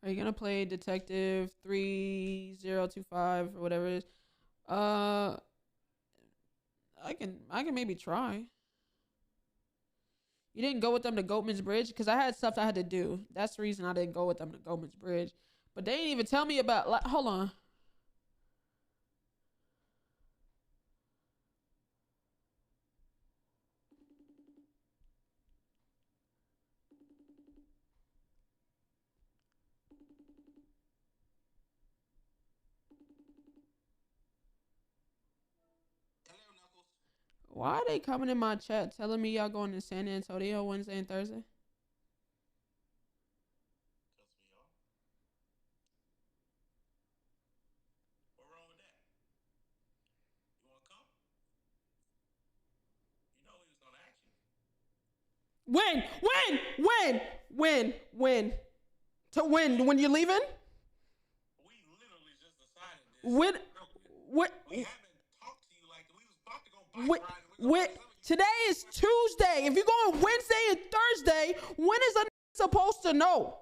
Are you gonna play Detective 3025 or whatever it is? Uh, I can maybe try. You didn't go with them to Goatman's Bridge because I had stuff I had to do. That's the reason I didn't go with them to Goatman's Bridge. But they didn't even tell me about. Like, hold on. Why are they coming in my chat telling me y'all going to San Antonio Wednesday and Thursday? When? When? When? When? When? To when? When you're leaving? When? What? When? When? Today is Tuesday. If you're going Wednesday and Thursday, when is a supposed to know?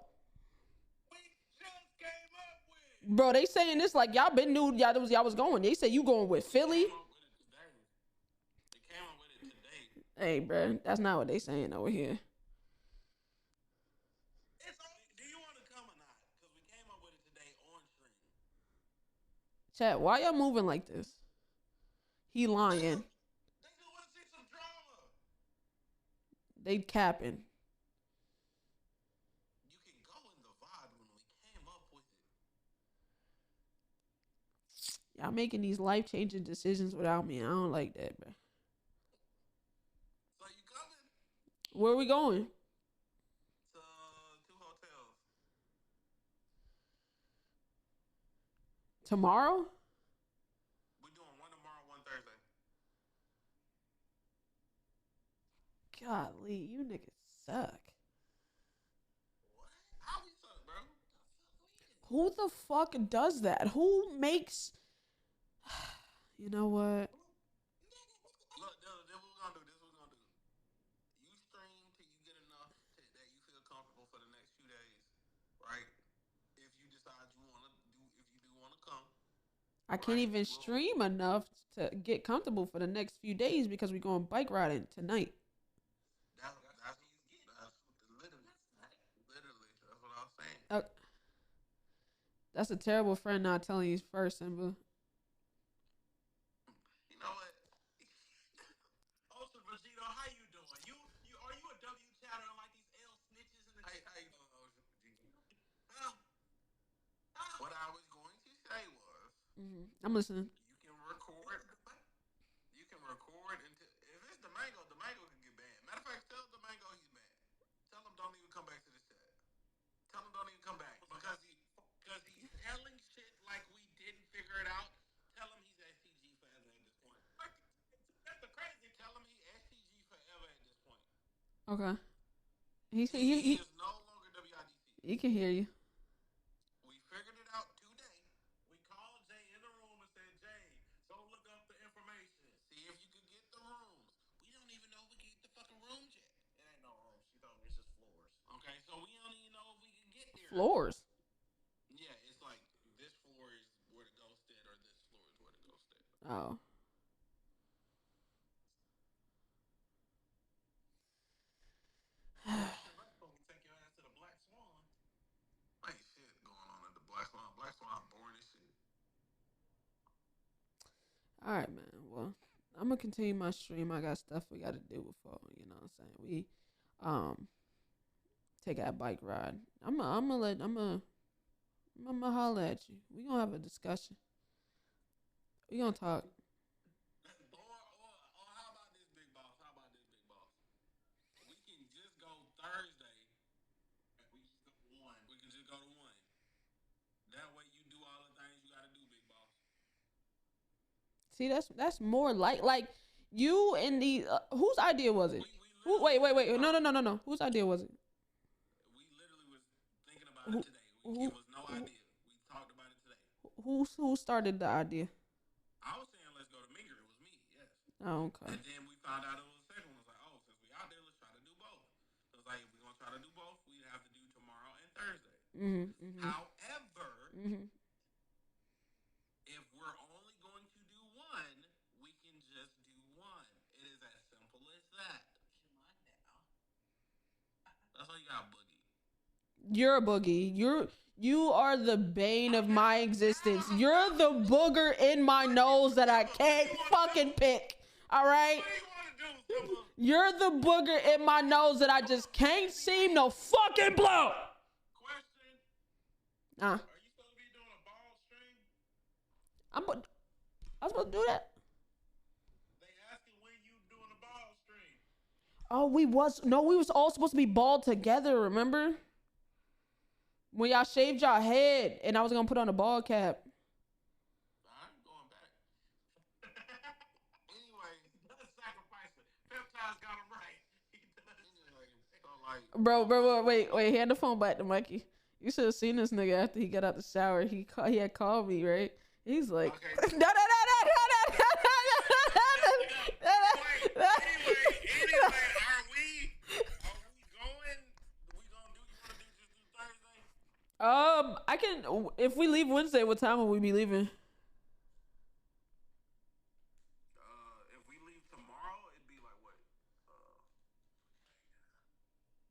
Bro, they saying this like y'all been knew y'all was going. They say you going with Philly. Hey, bro, that's not what they saying over here. Chat, why y'all moving like this? He lying. They capping. Y'all making these life changing decisions without me. I don't like that, bro. Where are we going? Tomorrow? Golly, you niggas suck. Who the fuck does that? Who makes? You know what? I can't even stream enough to get comfortable for the next few days because we're going bike riding tonight. Uh, that's a terrible friend not telling you first, Simba. I'm listening. Okay. He can hear you. Floors. Oh. All right, man. Well, I'm gonna continue my stream. I got stuff we got to do before. You know what I'm saying? We, um, take that bike ride. I'm gonna holler at you. We gonna have a discussion. We gonna talk. See, that's more like you and the whose idea was it? Who? Wait. No. Whose idea was it? Who? Who? Who started the idea? Oh, okay. However, if we're only going to do one, we can just do one. It is as simple as that. That's all you got, Boogie. You're a boogie. You are the bane of my existence. You're the booger in my nose that I can't fucking pick. All right? You're the booger in my nose that I just can't seem to fucking blow. Question. Are you supposed to be doing a ball stream? I was supposed to do that. They asking when you doing a ball stream. Oh, we was all supposed to be bald together, remember? When y'all shaved y'all head and I was gonna put on a bald cap. I'm going back. Anyway, that's sacrificing. Peptide's got him right. He does. Anyway, Bro, wait, hand the phone back to Mikey. You should have seen this nigga after he got out the shower. He had called me, right? He's like, okay. no. Anyway, are we going? I can. If we leave Wednesday, what time will we be leaving? If we leave tomorrow, it'd be like what?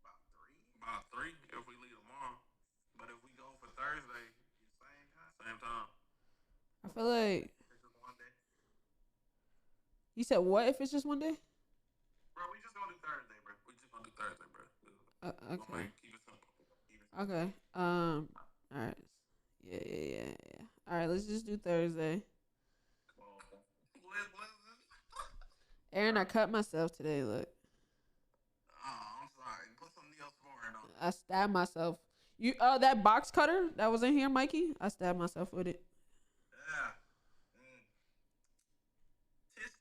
About 3. About 3. If we leave tomorrow, but if we go for Thursday, same time. I feel like. It's just one day. You said what? If it's just one day? Bro, we just gonna do Thursday, bro. Okay. Keep it simple. Okay. All right. Yeah. All right, let's just do Thursday. Aaron, I cut myself today. Look. Oh, I'm sorry. Put some Neosporin on. I stabbed myself. That box cutter that was in here, Mikey. I stabbed myself with it. Yeah. Tisk.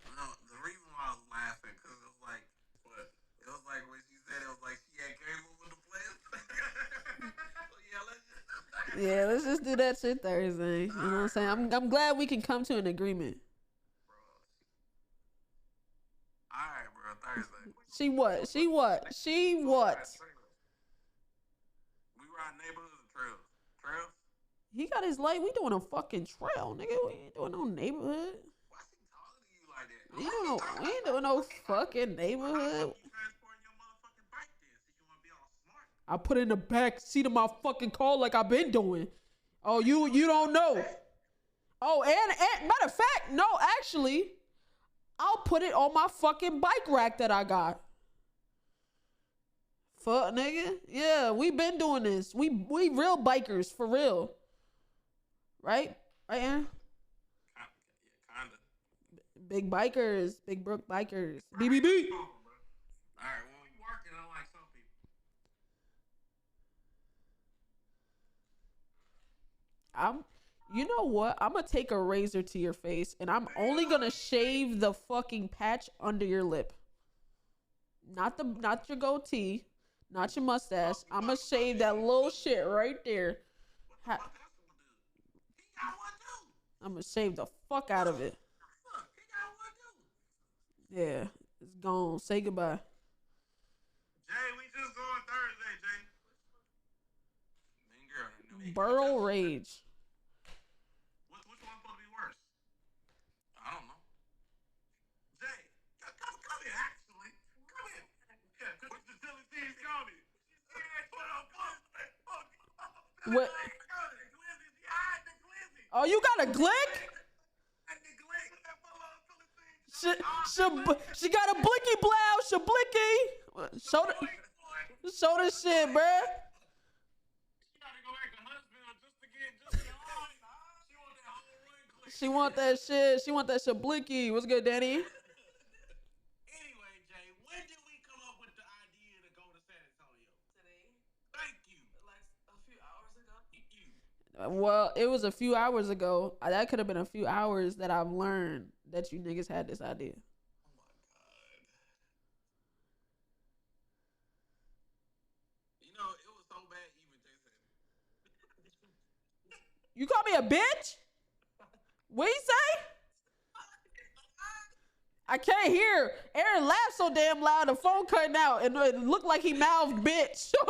No, the reason why I was laughing because it was like what? It was like when she said it was like she had came over the place. So let's just do that shit Thursday. You know what I'm saying? I'm glad we can come to an agreement. All right, bro. Thursday. She what? We ride neighborhoods and trails. Trails? He got his light. We doing a fucking trail, nigga. We ain't doing no neighborhood. Why is he talking to you like that? We ain't doing no fucking neighborhood. I put it in the back seat of my fucking car like I've been doing. Oh, you don't know. Oh, and matter of fact, no, actually, I'll put it on my fucking bike rack that I got. Fuck, nigga. Yeah, we been doing this. We real bikers, for real. Right, Aaron? Yeah, kinda. Big bikers, Big Brook bikers. BBB. All right, well, we working unlike some people. You know what? I'm gonna take a razor to your face, and I'm only gonna shave the fucking patch under your lip. Not your goatee, not your mustache. I'm gonna shave that little shit right there. I'm gonna shave the fuck out of it. Yeah, it's gone. Say goodbye. Jay, we just going Thursday, Jay. Burl Rage. Which one's supposed to be worse? I don't know. Jay, come here, actually. Come here. Yeah, what's the silly thing coming? What? Oh, you got a glick? She got a blicky blouse, a blicky. Show the shit, bruh. She want that shit. She want that shit blicky. What's good, Danny? Anyway, Jay, when did we come up with the idea to go to San Antonio? Today. Thank you. Like a few hours ago. Well, it was a few hours ago. That could have been a few hours that I've learned that you niggas had this idea. Oh my God. You know, it was so bad even Jay said. You call me a bitch? What you say? I can't hear. Aaron laughed so damn loud, the phone cutting out, and it looked like he mouthed bitch. No,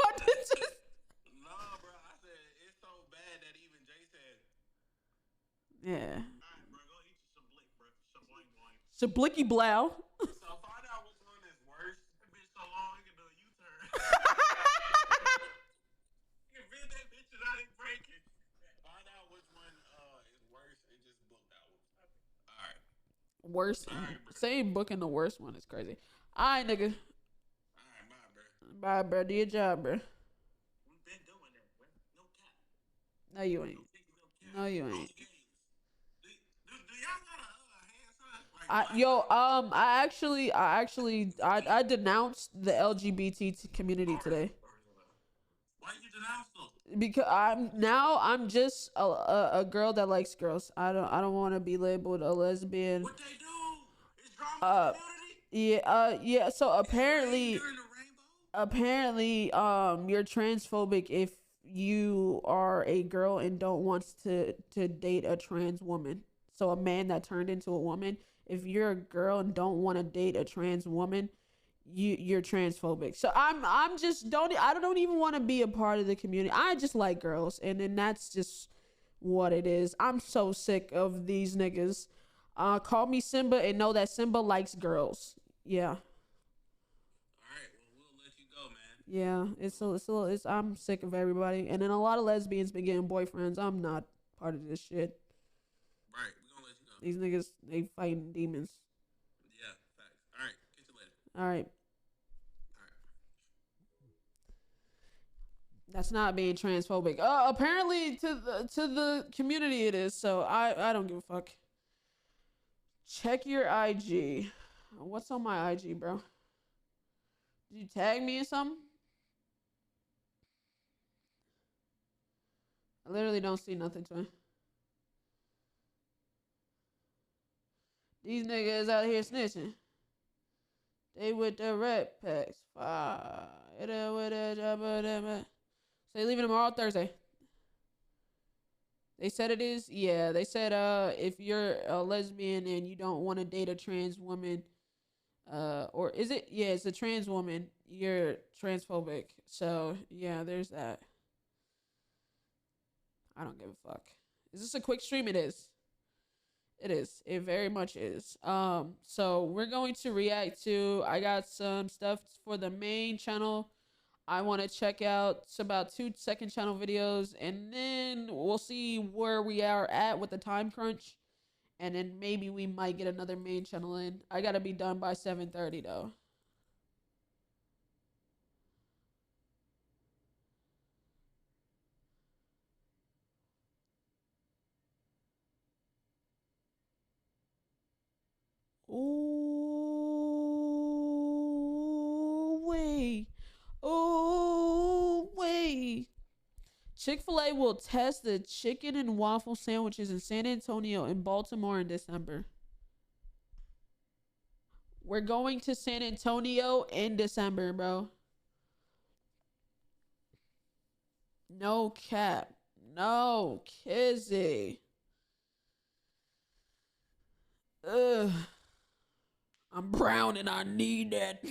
Yeah. Alright, bro, go eat your shablick, bro. Shaboing boing. Shablicky blow. So find out which one is worse. That bitch so long, you can do a U-turn. You can bend that bitch and not even break it. Find out which one is worse and just book that one. Alright. Worst. Alright, bro. Saying booking the worst one is crazy. Alright, nigga. Alright, bye, bro. Bye, bro. Do your job, bro. We've been doing that, bro. No cap. No, you No ain't. figgy, no cap. No, you No ain't. games. Do y'all got a hand sign? Like, I denounced the LGBT community today why you denounce them? because I'm just a girl that likes girls. I don't want to be labeled a lesbian. What they do? It's drama in the community? Yeah. So apparently, During the rainbow? you're transphobic if you are a girl and don't want to date a trans woman. So a man that turned into a woman, if you're a girl and don't want to date a trans woman, you're transphobic. So I'm just I don't even want to be a part of the community. I just like girls, and then that's just what it is. I'm so sick of these niggas. Call me Simba and know that Simba likes girls. Yeah. Alright, well, we'll let you go, man. Yeah, I'm sick of everybody, and then a lot of lesbians been getting boyfriends. I'm not part of this shit. Right, we're gonna let you go. These niggas, they fighting demons. Yeah, facts. Alright, catch you later. All right, Alright. that's not being transphobic. Apparently to the community it is. So I don't give a fuck. Check your IG. What's on my IG, bro? Did you tag me in something? I literally don't see nothing, twin. These niggas out here snitching. They with the red packs. So they leaving tomorrow, Thursday. They said it is. Yeah, they said if you're a lesbian and you don't want to date a trans woman, or is it? Yeah, it's a trans woman. You're transphobic. So yeah, there's that. I don't give a fuck. Is this a quick stream? It is. It is. It very much is. So we're going to react to. I got some stuff for the main channel. I want to check out. It's about 2 second channel videos, and then we'll see where we are at with the time crunch, and then maybe we might get another main channel in. I gotta be done by 7:30 though. Oh wait. Oh wait. Chick-fil-A will test the chicken and waffle sandwiches in San Antonio and Baltimore in December. We're going to San Antonio in December, bro. No cap. No kizzy. Ugh. I'm brown and I need that.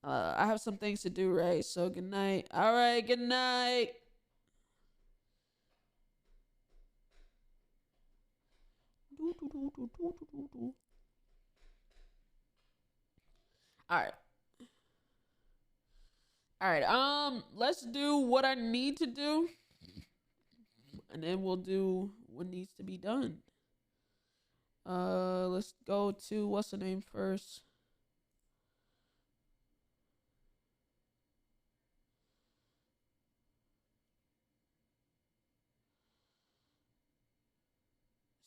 I have some things to do, right? So good night. All right, good night. All right. All right. Let's do what I need to do, and then we'll do what needs to be done. Let's go to what's the name first.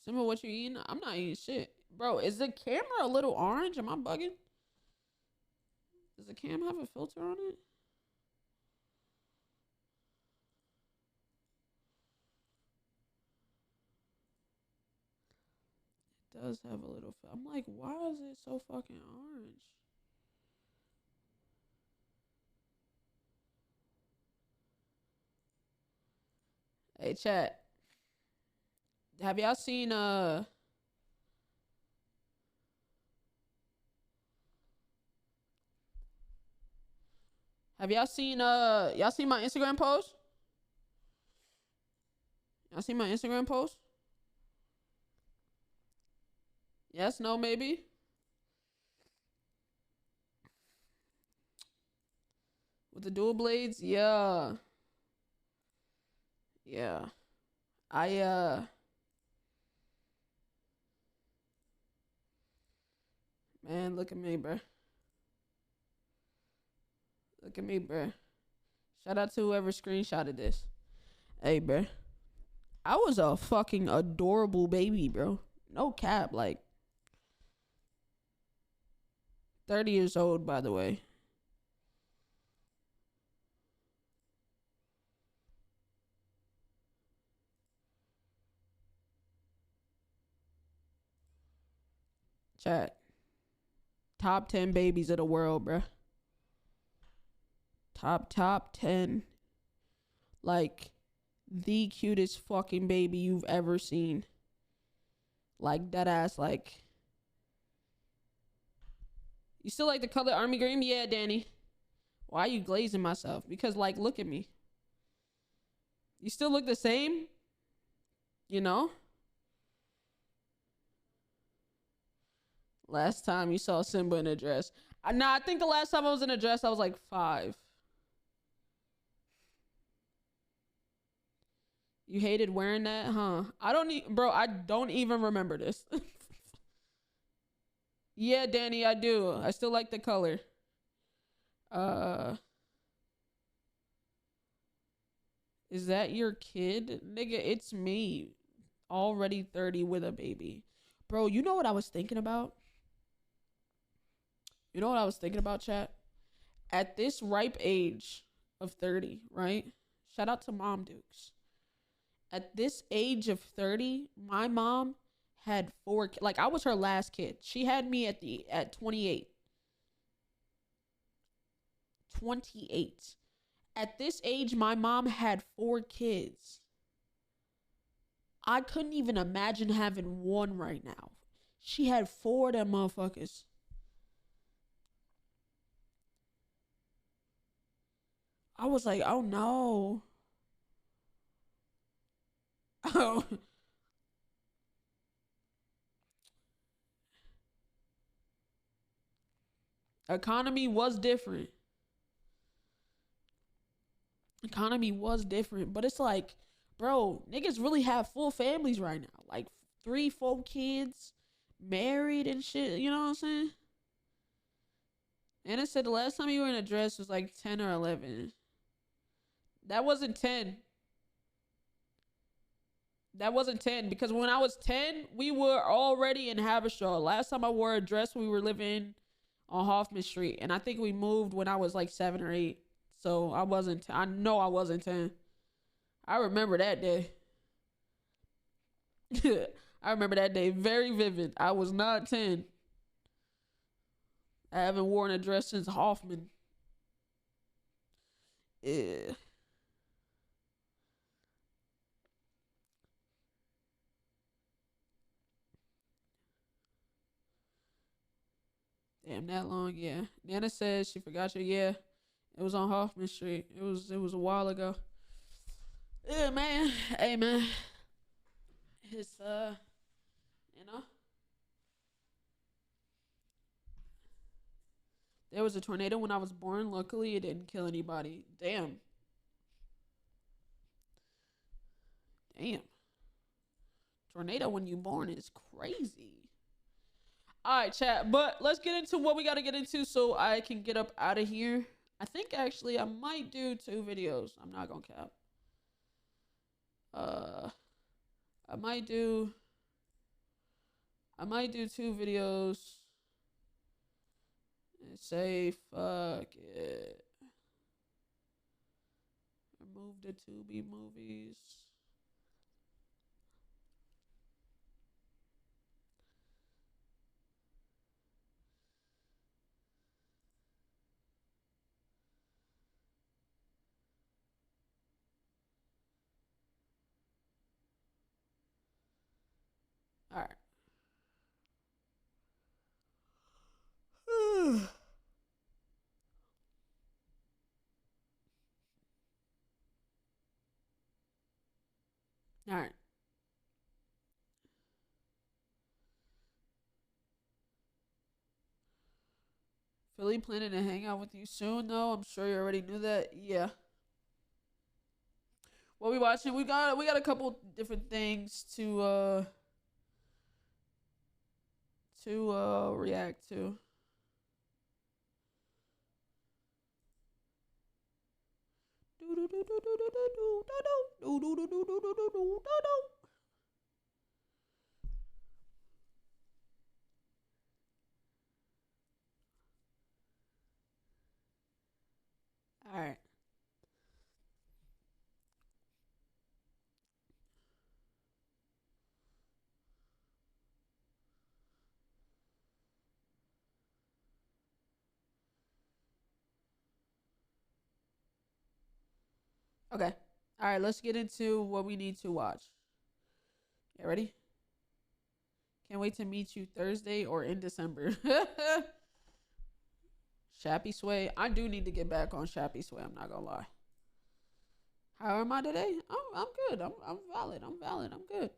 Simba, what you eating? I'm not eating shit. Bro, is the camera a little orange? Am I bugging? Does the cam have a filter on it? It does have a little. I'm like, why is it so fucking orange? Hey, chat. Have y'all seen Have y'all seen my Instagram post? Y'all seen my Instagram post? Yes, no, maybe. With the dual blades, yeah. Yeah. I man, look at me, bro. Look at me, bro. Shout out to whoever screenshotted this. Hey, bro. I was a fucking adorable baby, bro. No cap, like 30 years old, by the way. Chat. Top 10 babies of the world, bro. Top 10. Like the cutest fucking baby you've ever seen. Like that ass, like. You still like the color army green? Yeah, Danny. Why are you glazing myself? Because, like, look at me. You still look the same? You know? Last time you saw Simba in a dress. Nah, I think the last time I was in a dress, I was like 5. You hated wearing that, huh? Bro, I don't even remember this. Yeah, Danny, I do. I still like the color. Uh, is that your kid? Nigga, it's me. Already 30 with a baby. Bro, you know what I was thinking about? You know what I was thinking about, chat? At this ripe age of 30, right? Shout out to Mom Dukes. At this age of 30, my mom had 4 like I was her last kid. She had me at 28. 28. At this age, my mom had 4 kids. I couldn't even imagine having one right now. She had 4 of them motherfuckers. I was like, oh no. Oh. Economy was different. Economy was different. But it's like, bro, niggas really have full families right now. Like 3, 4 kids, married and shit. You know what I'm saying? Anna said the last time you were in a dress was like 10 or 11. That wasn't 10. That wasn't 10 because when I was 10, we were already in Habershaw. Last time I wore a dress, we were living on Hoffman Street. And I think we moved when I was like 7 or 8. So I wasn't, I know I wasn't 10. I remember that day. I remember that day very vivid. I was not 10. I haven't worn a dress since Hoffman. Yeah. Damn, that long, yeah. Nana says she forgot you. Yeah, it was on Hoffman Street. It was a while ago. Yeah, man. Hey, man. It's you know, there was a tornado when I was born. Luckily, it didn't kill anybody. Damn. Damn. Tornado when you born is crazy. All right, chat. But let's get into what we got to get into so I can get up out of here. I think actually I might do 2 videos. I'm not gonna cap. Uh, I might do. I might do 2 videos and say fuck it. Remove the Tubi movies. All right. All right. Really planning to hang out with you soon, though. I'm sure you already knew that. Yeah. What we watching? We got a couple different things to react to. All right. Okay. All right, let's get into what we need to watch. You ready? Can't wait to meet you Thursday or in December. Shappy Sway. I do need to get back on Shappy Sway. I'm not gonna lie. How am I today? I'm good. I'm valid. I'm good.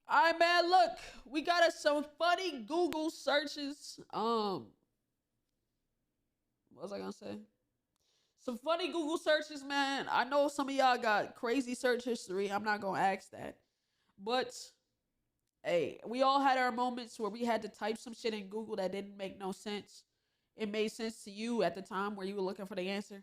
All right, man. Look, we got us some funny Google searches. What was I gonna say? Some funny Google searches, man. I know some of y'all got crazy search history. I'm not gonna ask that, but hey, we all had our moments where we had to type some shit in Google that didn't make no sense. It made sense to you at the time where you were looking for the answer.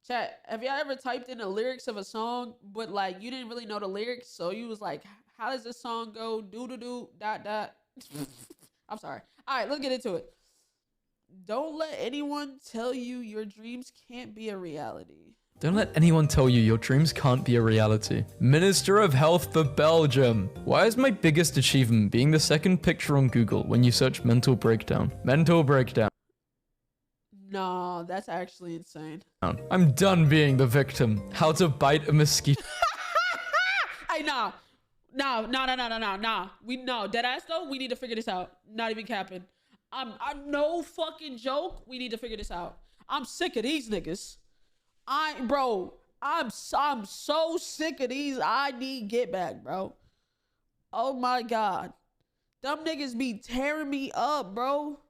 Chat, have y'all ever typed in the lyrics of a song, but like you didn't really know the lyrics, so you was like, how does this song go? Do dot dot. I'm sorry. All right, let's get into it. Don't let anyone tell you your dreams can't be a reality. Don't let anyone tell you your dreams can't be a reality. Minister of Health for Belgium. Why is my biggest achievement being the second picture on Google when you search mental breakdown? Mental breakdown. No, that's actually insane. I'm done being the victim. How to bite a mosquito. Hey, nah. Dead ass though, we need to figure this out. Not even capping. I'm no fucking joke. We need to figure this out. I'm sick of these niggas. I'm so sick of these. I need get back, bro. Oh my God. Them niggas be tearing me up, bro.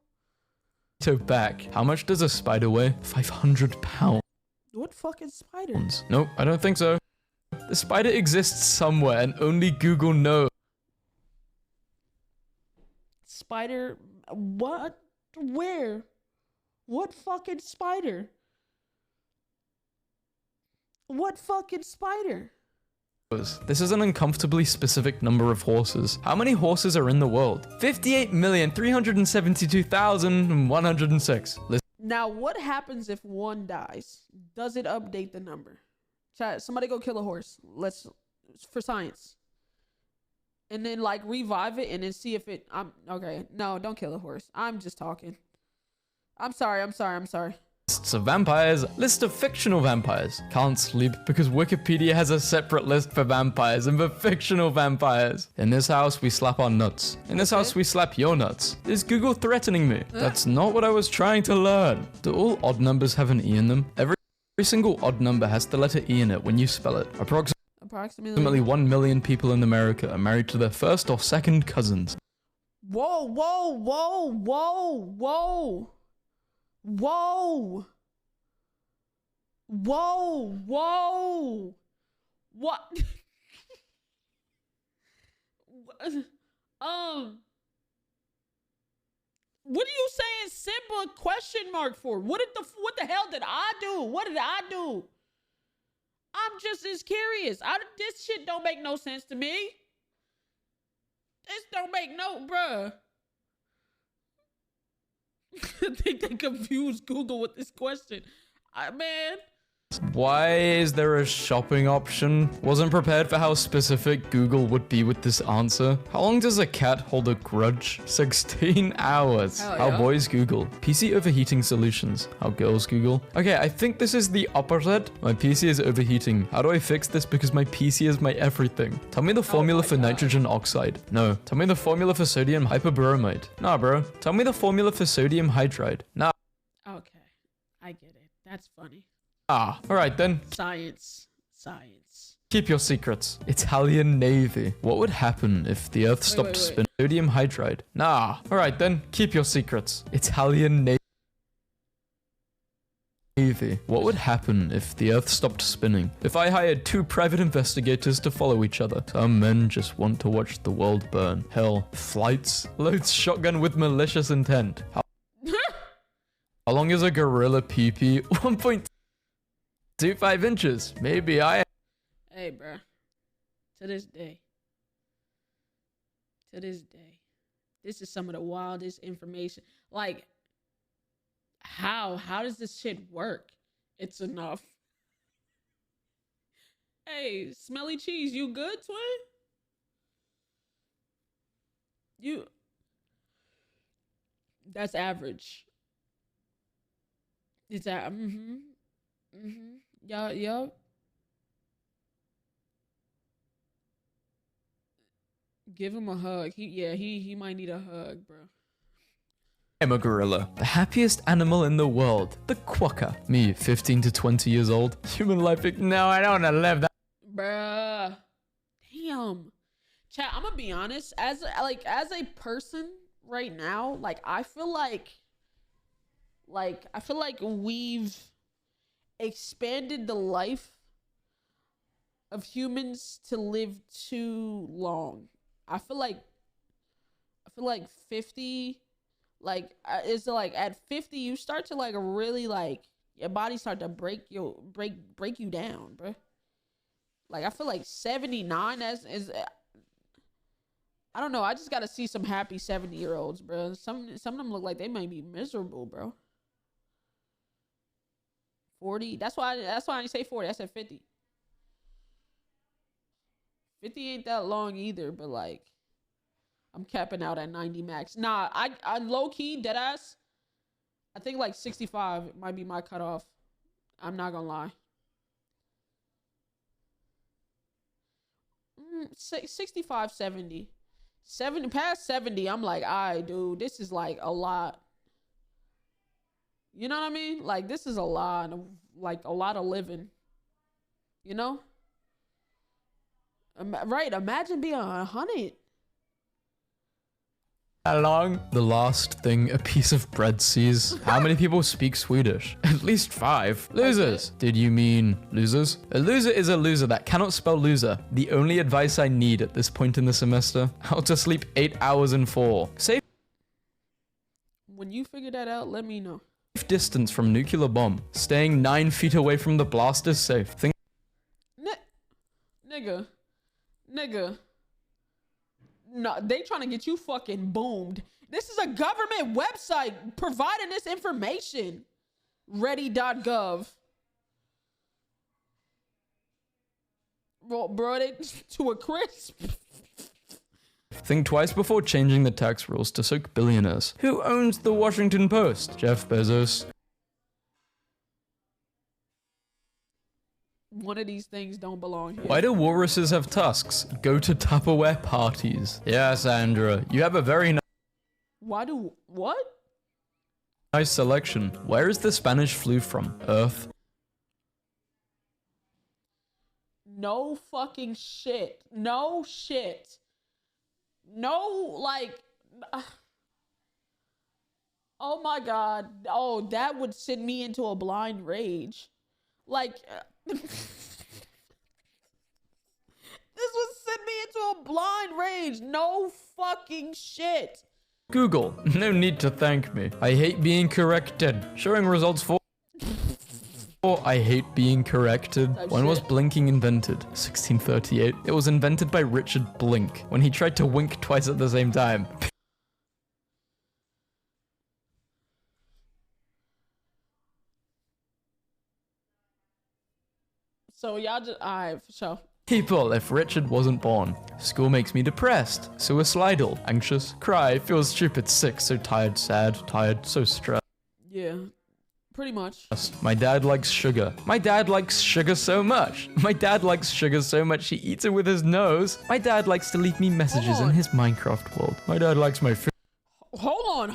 Back. How much does a spider weigh? 500 pounds. What fucking spider? Nope, I don't think so. The spider exists somewhere and only Google knows. Spider? What? Where? What fucking spider? What fucking spider? This is an uncomfortably specific number of horses. How many horses are in the world? 58,372,106. Now, what happens if one dies? Does it update the number? Chat, somebody go kill a horse. Let's, for science. And then like revive it and then see if it, okay. No, don't kill a horse. I'm just talking. I'm sorry. Lists of vampires, list of fictional vampires. Can't sleep because Wikipedia has a separate list for vampires and for fictional vampires. In this house, we slap our nuts. In this house, we slap your nuts. Is Google threatening me? That's not what I was trying to learn. Do all odd numbers have an E in them? Every single odd number has the letter E in it when you spell it. Approximately 1 million people in America are married to their first or second cousins. Whoa. What? What are you saying Simba question mark for? What the hell did I do? What did I do? I'm just as curious. This shit don't make no sense to me. This don't make no, bruh. I think they confused Google with this question. Man. Why is there a shopping option? Wasn't prepared for how specific Google would be with this answer. How long does a cat hold a grudge? 16 hours. Hell How yeah. boys Google. PC overheating solutions. How girls Google. Okay, I think this is the opposite. My PC is overheating. How do I fix this? Because my PC is my everything. Tell me the formula for nitrogen oxide. No. Tell me the formula for sodium hyperbromide. Nah, bro. Tell me the formula for sodium hydride. Nah. Okay. I get it. That's funny. Alright then. Science. Keep your secrets. Italian Navy. What would happen if the Earth stopped spinning? Sodium hydride. Nah. Alright then, keep your secrets. Italian Navy. What would happen if the Earth stopped spinning? If I hired 2 private investigators to follow each other? Some men just want to watch the world burn. Hell, flights? Loads shotgun with malicious intent. How long is a gorilla pee-pee? 1.25 inches. Maybe I... Hey, bro. To this day, this is some of the wildest information. Like, how does this shit work? It's enough. Hey, smelly cheese, you good, twin? That's average. It's that. Yeah. Give him a hug. He might need a hug, bro. I'm a gorilla. The happiest animal in the world. The quokka. Me, 15 to 20 years old. Human life. No, I don't want to live that. Bruh. Damn. Chat, I'm gonna be honest. As a person right now, I feel like we've expanded the life of humans to live too long. I feel like 50, it's at 50 you start to really your body start to break you down, bro. I feel like 79 is I don't know. I just gotta see some happy 70-year-olds, bro. Some of them look like they might be miserable, bro. 40. That's why I didn't say 40. I said 50. 50 ain't that long either, but I'm capping out at 90 max. Nah, I low key dead ass. I think 65 might be my cutoff. I'm not gonna lie. 65, 70. 70 past 70, I'm alright, dude, this is a lot. You know what I mean? This is a lot of a lot of living. You know? Right, imagine being 100. How long? The last thing a piece of bread sees. How many people speak Swedish? At least 5. Losers. Did you mean losers? A loser is a loser that cannot spell loser. The only advice I need at this point in the semester: how to sleep 8 hours in 4. Safe When you figure that out, let me know. Distance from nuclear bomb. Staying 9 feet away from the blast is safe. Nigga. No, they trying to get you fucking boomed. This is a government website providing this information. Ready.gov. Bro, they to a crisp. Think twice before changing the tax rules to soak billionaires. Who owns the Washington Post? Jeff Bezos. One of these things don't belong here. Why do walruses have tusks? Go to Tupperware parties. Yeah, Sandra, you have a very what? Nice selection. Where is the Spanish flu from? Earth. No fucking shit. No shit. No, oh my God. Oh, that would send me into a blind rage. This would send me into a blind rage. No fucking shit. Google, no need to thank me. I hate being corrected. Showing results for... I hate being corrected. When was blinking invented? 1638. It was invented by Richard Blink when he tried to wink twice at the same time. So y'all just, alright, for sure. People, if Richard wasn't born. School makes me depressed, suicidal, anxious, cry, feel stupid, sick, so tired, sad, tired, so stressed. Yeah, pretty much. My dad likes sugar. My dad likes sugar so much. My dad likes sugar so much he eats it with his nose. My dad likes to leave me messages in his Minecraft world. My dad likes my food. Hold on.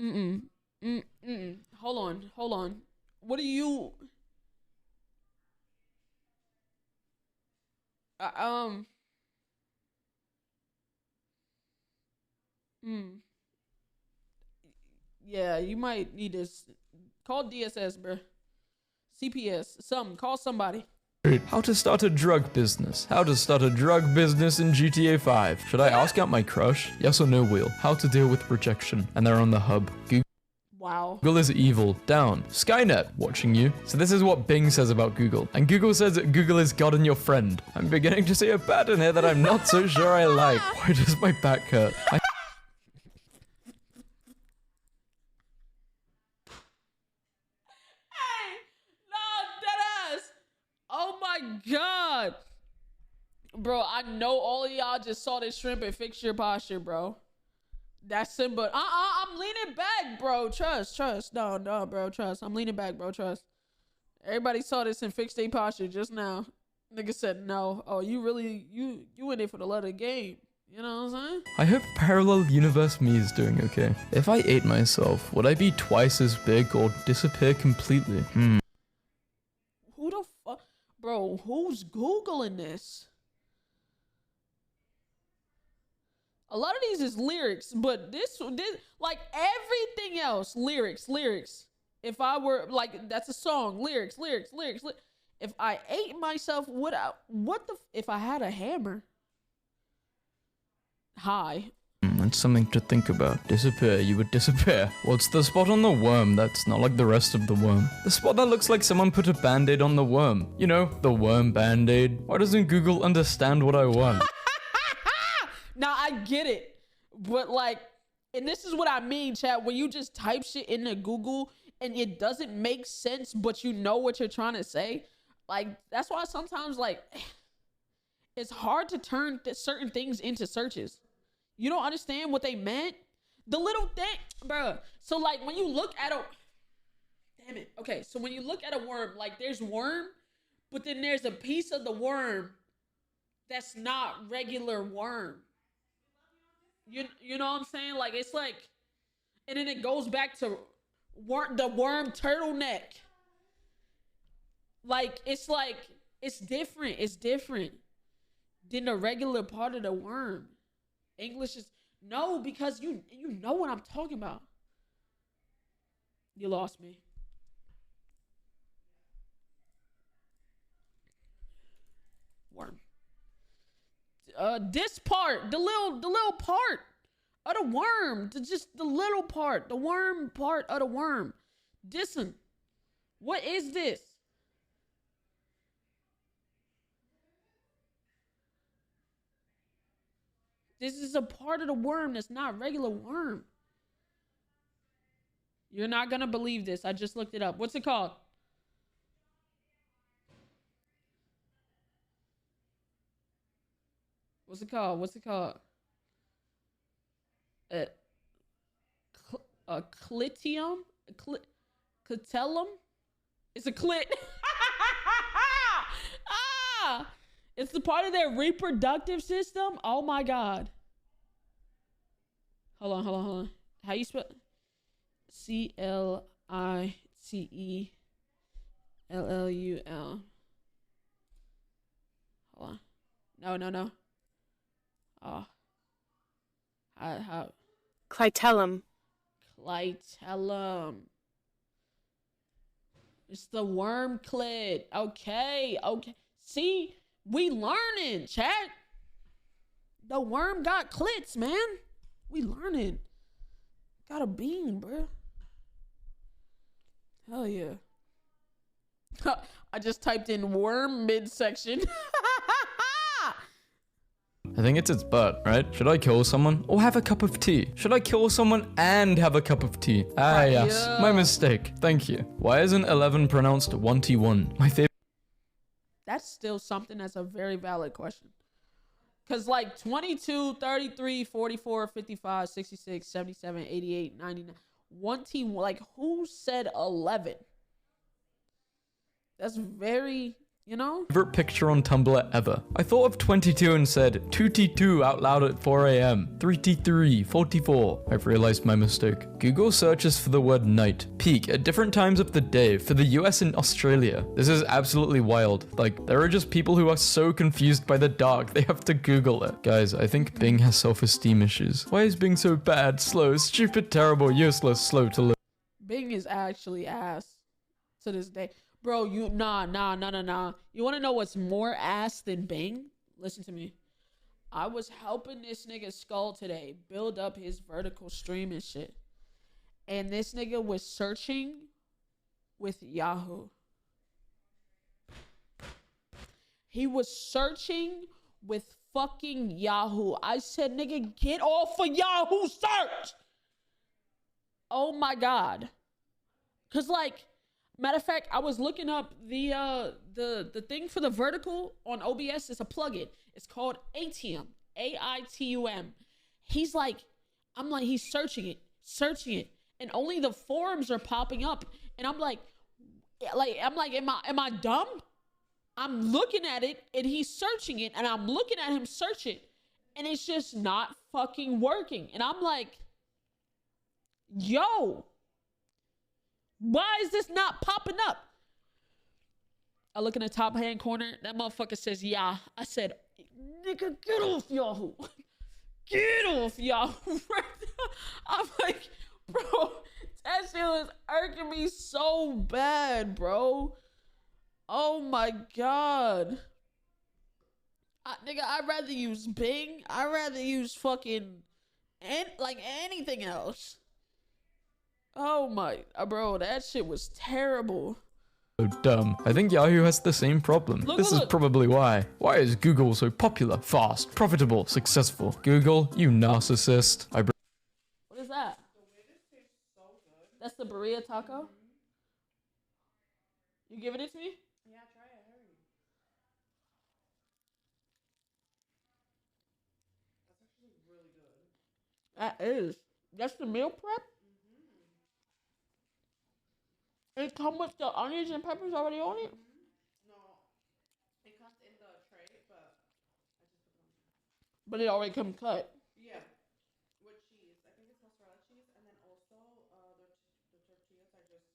Mm-mm. Mm-mm. Hold on. What do you... Uh, um... Mm. Yeah, you might need to call DSS, bro. CPS, something. Call somebody. How to start a drug business. How to start a drug business in GTA 5. Should I ask out my crush? Yes or no, Wheel? How to deal with rejection. And they're on the hub. Wow. Google is evil. Down. Skynet watching you. So this is what Bing says about Google. And Google says that Google is God and your friend. I'm beginning to see a pattern here that I'm not so sure I like. Why does my back hurt? No, deadass. Oh my god. Bro, I know all of y'all just saw this shrimp and fix your posture, bro. That's Simba. I'm leaning back, bro. Trust. No, bro. Trust. I'm leaning back, bro. Trust. Everybody saw this and fixed their posture just now. Nigga said no. Oh, you really, you in it for the love of the game. You know what I'm saying? I hope parallel universe me is doing okay. If I ate myself, would I be twice as big or disappear completely? Who the fuck? Bro, who's Googling this? A lot of these is lyrics, but this like everything else, lyrics. If I were like, that's a song, lyrics. If I ate myself, if I had a hammer? Hi. That's something to think about. Disappear, you would disappear. What's the spot on the worm that's not like the rest of the worm? The spot that looks like someone put a band-aid on the worm. You know, the worm band-aid. Why doesn't Google understand what I want? Now I get it, but like, and this is what I mean, chat, when you just type shit into Google and it doesn't make sense, but you know what you're trying to say. Like, that's why sometimes, like, it's hard to turn certain things into searches. You don't understand what they meant. The little thing, bruh. So like when you look at damn it. Okay, so when you look at a worm, like there's worm, but then there's a piece of the worm that's not regular worm. You know what I'm saying? Like it's like, and then it goes back to the worm turtleneck. Like it's different. It's different than the regular part of the worm. English is no, because you know what I'm talking about. You lost me. Worm. This part, the little part of the worm, just the little part, the worm part of the worm. Listen, what is this? This is a part of the worm that's not regular worm. You're not gonna believe this. I just looked it up. What's it called? What's it called? A clitium? Clitellum? It's a clit. Ah! It's the part of their reproductive system? Oh my god. Hold on. How you spell? CLITELLUL. Hold on. No. Oh. How? Clitellum. Clitellum. It's the worm clit. Okay. See, we learning, chat. The worm got clits, man. We learning. Got a bean, bro. Hell yeah. I just typed in worm midsection. I think it's its butt, right? Should I kill someone or have a cup of tea? Should I kill someone and have a cup of tea? Ah, yes. My mistake. Thank you. Why isn't 11 pronounced 1T1? My favorite. That's still something that's a very valid question. Because like 22, 33, 44, 55, 66, 77, 88, 99. 1T1, like who said 11? That's very You know? Favorite picture on Tumblr ever. I thought of 22 and said 2T2 out loud at 4 a.m. 3T3, 44. I've realized my mistake. Google searches for the word night. Peak at different times of the day for the US and Australia. This is absolutely wild. Like, there are just people who are so confused by the dark, they have to Google it. Guys, I think Bing has self-esteem issues. Why is Bing so bad, slow, stupid, terrible, useless, slow to load? Bing is actually ass to this day. Bro, nah. You want to know what's more ass than Bing? Listen to me. I was helping this nigga Skull today build up his vertical stream and shit. And this nigga was searching with Yahoo. He was searching with fucking Yahoo. I said, nigga, get off of Yahoo search. Oh my God. Cause like, matter of fact, I was looking up the thing for the vertical on OBS. It's a plugin. It's called AITUM. AITUM. He's like, I'm like, he's searching it, and only the forums are popping up. And I'm like, am I dumb? I'm looking at it, and he's searching it, and I'm looking at him search it, and it's just not fucking working. And I'm like, yo. Why is this not popping up? I look in the top hand corner. That motherfucker says, yeah. I said, nigga, get off Yahoo. Get off Yahoo. I'm like, bro, that shit was irking me so bad, bro. Oh my God. Nigga, I'd rather use Bing. I'd rather use fucking anything else. Oh my, bro, that shit was terrible. So dumb. I think Yahoo has the same problem. This is probably why. Why is Google so popular, fast, profitable, successful? Google, you narcissist. What is that? That's the burrito taco? You giving it to me? Yeah, try it. Hurry. That's actually really good. That is. That's the meal prep? It come with the onions and peppers already on it? No, it comes in the tray, but I just put it on. But it already come cut. Yeah, with cheese. I think it's mozzarella cheese, and then also the tortillas.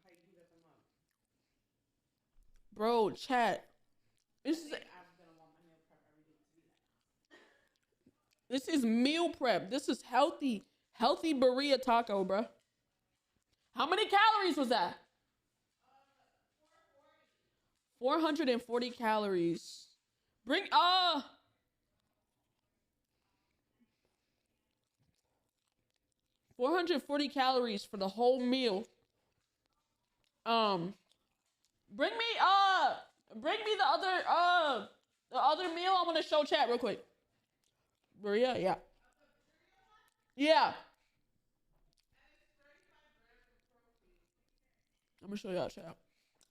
I heated them up. Bro, chat. This is I'm gonna want my meal prep every day to be that. this is meal prep. This is healthy burrito taco, bro. How many calories was that? 440 calories. Bring 440 calories for the whole meal. Bring me the other meal. I'm gonna show chat real quick. Burrito, yeah. Yeah. I'm gonna show y'all chat.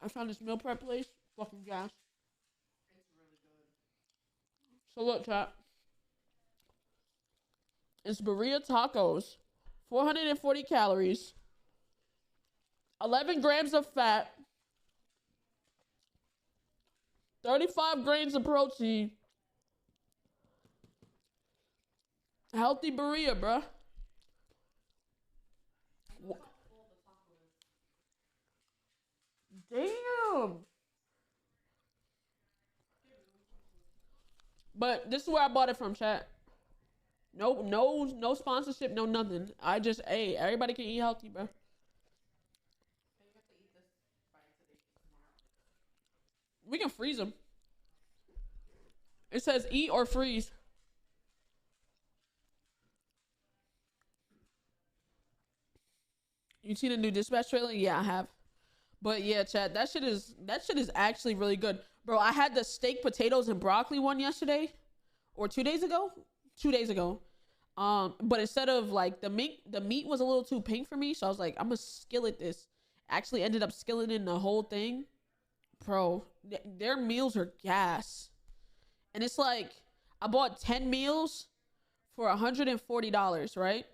I found this meal prep place. Fucking gas. It's really good. So look, chat. It's burrito tacos, 440 calories, 11 grams of fat, 35 grams of protein. Healthy burrito, bruh. Damn. But this is where I bought it from, chat. No sponsorship, no nothing. I just, hey, everybody can eat healthy, bro. We can freeze them. It says eat or freeze. You seen the new Dispatch trailer? Yeah, I have. But yeah, chat, that shit is actually really good. Bro, I had the steak, potatoes, and broccoli one yesterday. Or 2 days ago? 2 days ago. But instead of like the meat was a little too pink for me, so I was like, I'm gonna skillet this. Actually ended up skilleting the whole thing. Bro, their meals are gas. And it's like, I bought 10 meals for $140, right?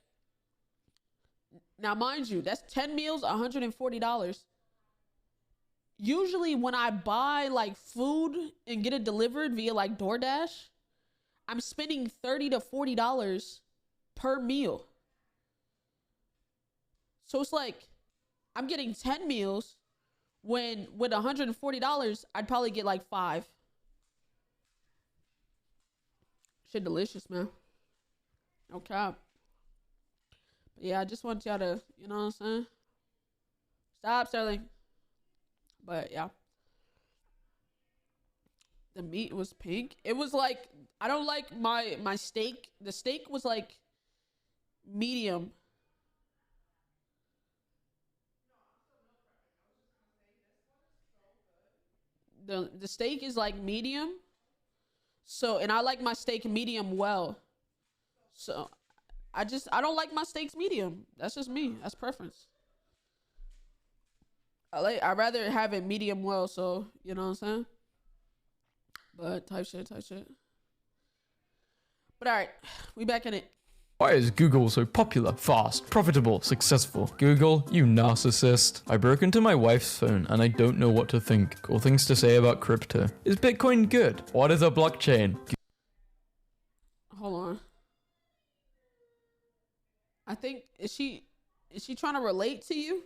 Now, mind you, that's 10 meals, $140. usually when I buy like food and get it delivered via like DoorDash, I'm spending $30 to $40 per meal. So it's like I'm getting 10 meals when with $140, I'd probably get like 5. Shit delicious, man. No cap. But yeah, I just want y'all to, you know what I'm saying? Stop, Sterling. But yeah. The meat was pink. It was like, I don't like my steak. The steak was like medium. The steak is like medium. So, and I like my steak medium well. So, I don't like my steaks medium. That's just me. That's preference. I'd rather have it medium well, so, you know what I'm saying? But type shit. But all right, we back in it. Why is Google so popular, fast, profitable, successful? Google, you narcissist. I broke into my wife's phone and I don't know what to think or things to say about crypto. Is Bitcoin good? What is a blockchain? Hold on. I think is she trying to relate to you?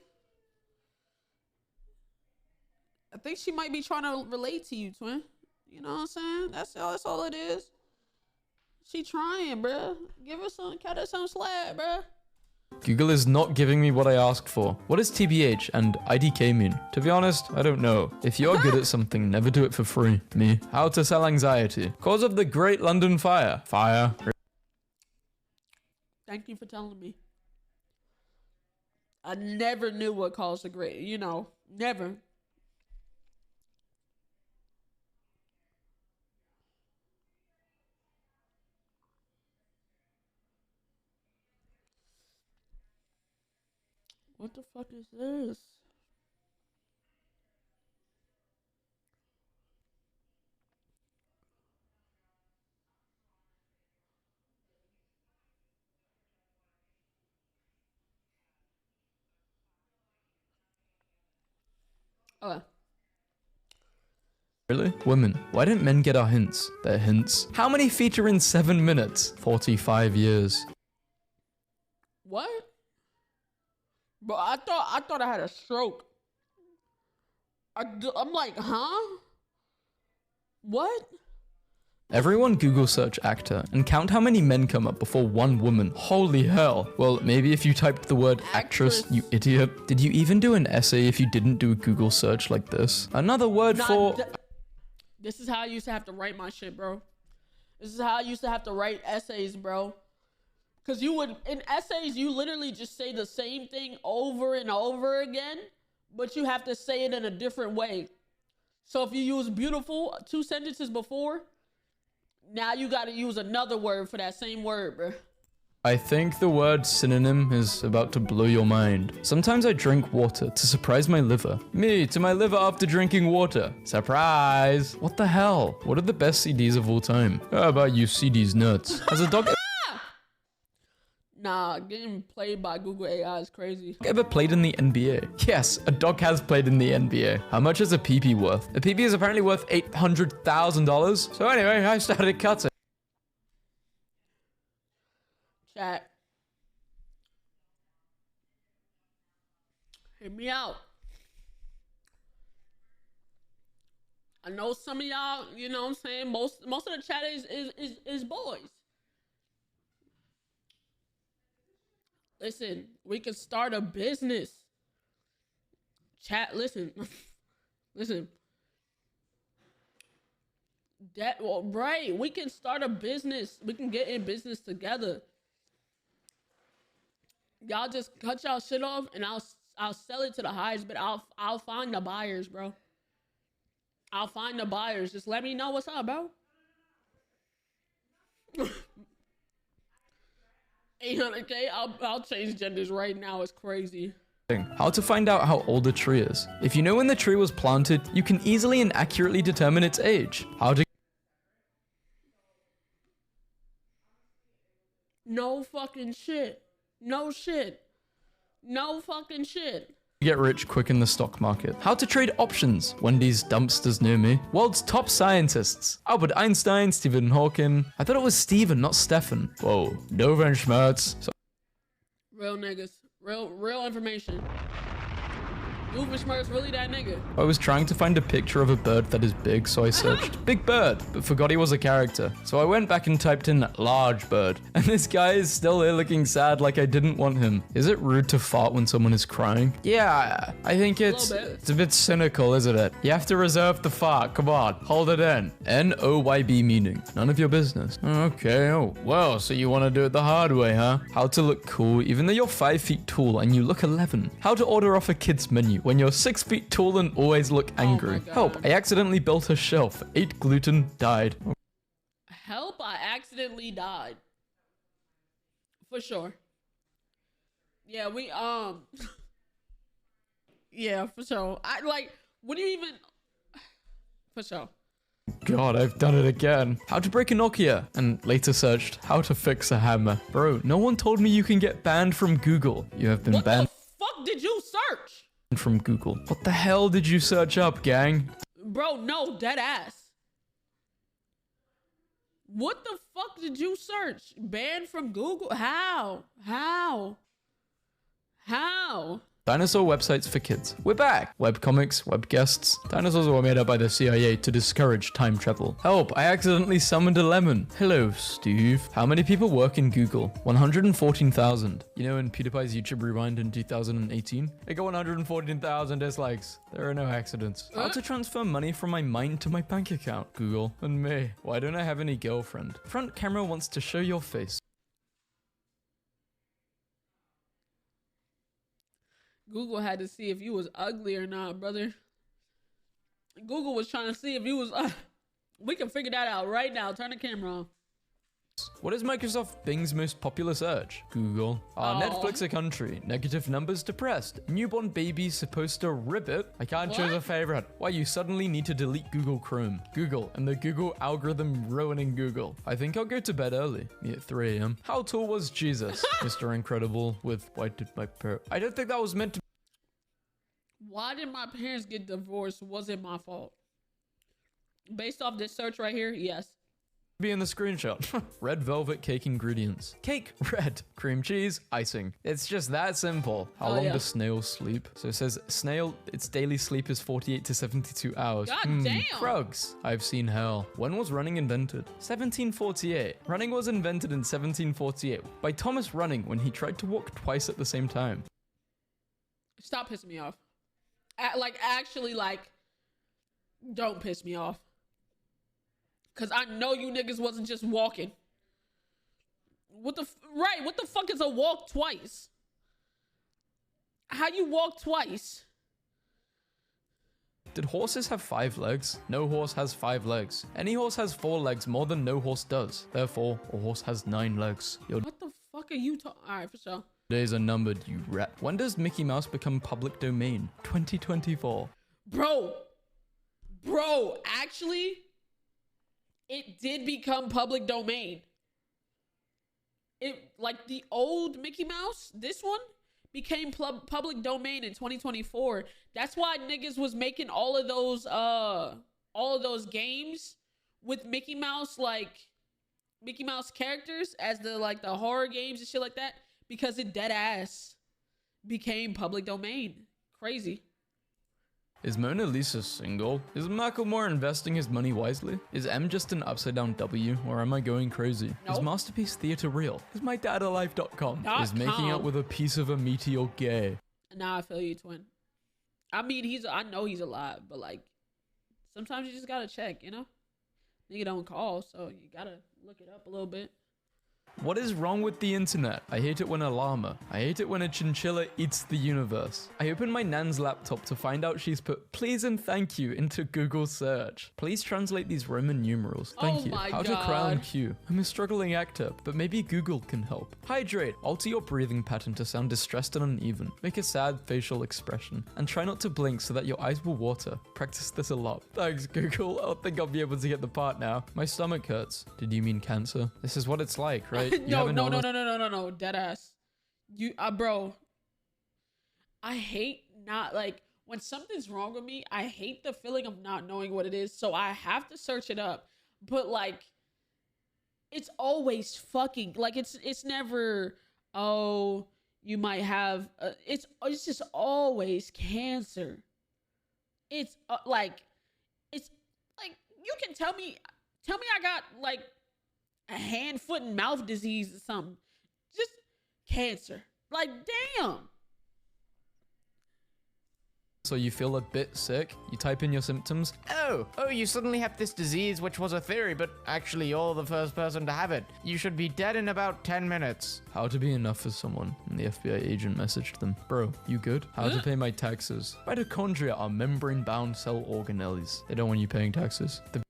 I think she might be trying to relate to you, twin. You know what I'm saying? That's all it is. She trying, bruh. Give her some, cut her some slack, bruh. Google is not giving me what I asked for. What does TBH and IDK mean? To be honest, I don't know. If you're good at something, never do it for free. Me. How to sell anxiety. Cause of the Great London Fire. Fire. Thank you for telling me. I never knew what caused the great, never. What the fuck is this? Okay. Really? Women. Why don't men get our hints? Their hints. How many feature in 7 minutes? 45 years. What? Bro, I thought I had a stroke. I'm like, huh? What? Everyone Google search actor and count how many men come up before one woman. Holy hell. Well, maybe if you typed the word actress, you idiot. Did you even do an essay if you didn't do a Google search like this? Another word for... This is how I used to have to write my shit, bro. This is how I used to have to write essays, bro. Because in essays, you literally just say the same thing over and over again, but you have to say it in a different way. So if you use beautiful 2 sentences before, now you got to use another word for that same word, bro. I think the word synonym is about to blow your mind. Sometimes I drink water to surprise my liver. Me to my liver after drinking water. Surprise! What the hell? What are the best CDs of all time? How about you CDs nuts? As a dog Nah, getting played by Google AI is crazy. ever played in the NBA? Yes, a dog has played in the NBA. How much is a PP worth? A PP is apparently worth $800,000. So anyway, I started cutting. Chat. Hear me out. I know some of y'all, you know what I'm saying? Most of the chat is boys. Listen, we can start a business. Chat, listen. Listen. Right, we can start a business. We can get in business together. Y'all just cut y'all shit off and I'll sell it to the highest, but I'll find the buyers, bro. I'll find the buyers. Just let me know what's up, bro. 800K, I'll change genders right now. It's crazy. How to find out how old a tree is. If you know when the tree was planted, you can easily and accurately determine its age. How to... No fucking shit. No shit. No fucking shit. Get rich quick in the stock market. How to trade options. Wendy's dumpsters near me. World's top scientists. Albert Einstein, Stephen Hawking. I thought it was Stephen, not Stefan. Whoa. Doofenshmirtz. So Real niggas. Real information. Doofenshmirtz really that nigga. I was trying to find a picture of a bird that is big, so I searched big bird, but forgot he was a character. So I went back and typed in large bird. And this guy is still here looking sad like I didn't want him. Is it rude to fart when someone is crying? Yeah, I think it's a bit cynical, isn't it? You have to reserve the fart. Come on, hold it in. NOYB meaning. None of your business. Okay, oh, well, so you want to do it the hard way, huh? How to look cool even though you're 5 feet tall and you look 11. How to order off a kid's menu when you're 6 feet tall and always look angry. Help, I accidentally built a shelf. Ate gluten, died. Help, I accidentally died. For sure. Yeah, yeah, for sure. What do you even... For sure. God, I've done it again. How to break a Nokia, and later searched how to fix a hammer. Bro, no one told me you can get banned from Google. You have been banned. What the fuck did you search? From Google. What the hell did you search up, gang? Bro, no, dead ass. What the fuck did you search? Banned from Google? How? Dinosaur websites for kids. We're back. Webcomics, web guests. Dinosaurs were made up by the CIA to discourage time travel. Help, I accidentally summoned a lemon. Hello, Steve. How many people work in Google? 114,000. You know in PewDiePie's YouTube Rewind in 2018? It got 114,000 dislikes. There are no accidents. How to transfer money from my mind to my bank account? Google. And me. Why don't I have any girlfriend? Front camera wants to show your face. Google had to see if you was ugly or not, brother. Google was trying to see if you was... we can figure that out right now. Turn the camera on. What is Microsoft Bing's most popular search? Google. Netflix a country. Negative numbers depressed. Newborn baby supposed to ribbit. I can't choose a favorite. Why you suddenly need to delete Google Chrome. Google and the Google algorithm ruining Google. I think I'll go to bed early. Me at 3 a.m. How tall was Jesus? Mr. Incredible with why did my parents... I don't think that was meant to... Why did my parents get divorced? Was it my fault? Based off this search right here, yes. Be in the screenshot. Red velvet cake ingredients. Cake, red. Cream cheese, icing. It's just that simple. How long does snails sleep? So it says snail, its daily sleep is 48 to 72 hours. God damn. Krugs. I've seen hell. When was running invented? 1748. Running was invented in 1748 by Thomas Running when he tried to walk twice at the same time. Stop pissing me off. Actually, don't piss me off. Cause I know you niggas wasn't just walking. What the fuck is a walk twice? How you walk twice? Did horses have 5 legs? No horse has 5 legs. Any horse has 4 legs more than no horse does. Therefore, a horse has 9 legs. Your What the fuck are you talking? Alright, for sure. days are numbered, you rat. When does Mickey Mouse become public domain? 2024. Bro, actually, it did become public domain. It, like the old Mickey Mouse, this one became public domain in 2024. That's why niggas was making all of those games with Mickey Mouse, like Mickey Mouse characters as the horror games and shit like that, because it dead ass became public domain. Crazy. Is Mona Lisa single? Is Macklemore investing his money wisely? Is M just an upside down W, or am I going crazy? Nope. Is Masterpiece Theater real? Is my dad alive.com? Is making out with a piece of a meteor gay? Nah, I feel you, twin. I mean, I know he's alive, but sometimes you just gotta check, you know? Nigga don't call, so you gotta look it up a little bit. What is wrong with the internet? I hate it when a llama. I hate it when a chinchilla eats the universe. I open my nan's laptop to find out she's put please and thank you into Google search. Please translate these Roman numerals. Thank you. How to cry on cue. I'm a struggling actor, but maybe Google can help. Hydrate. Alter your breathing pattern to sound distressed and uneven. Make a sad facial expression. And try not to blink so that your eyes will water. Practice this a lot. Thanks, Google. I don't think I'll be able to get the part now. My stomach hurts. Did you mean cancer? This is what it's like, right? No, dead ass. You, bro. I hate not like when something's wrong with me, I hate the feeling of not knowing what it is. So I have to search it up. But like it's always fucking like it's never oh you might have it's just always cancer. It's like it's like you can tell me I got like a hand, foot, and mouth disease or something. Just cancer. Like damn. So you feel a bit sick, you type in your symptoms. Oh, you suddenly have this disease, which was a theory, but actually you're the first person to have it. You should be dead in about 10 minutes. How to be enough for someone, and the FBI agent messaged them. Bro, you good? How to pay my taxes. Mitochondria are membrane-bound cell organelles. They don't want you paying taxes. The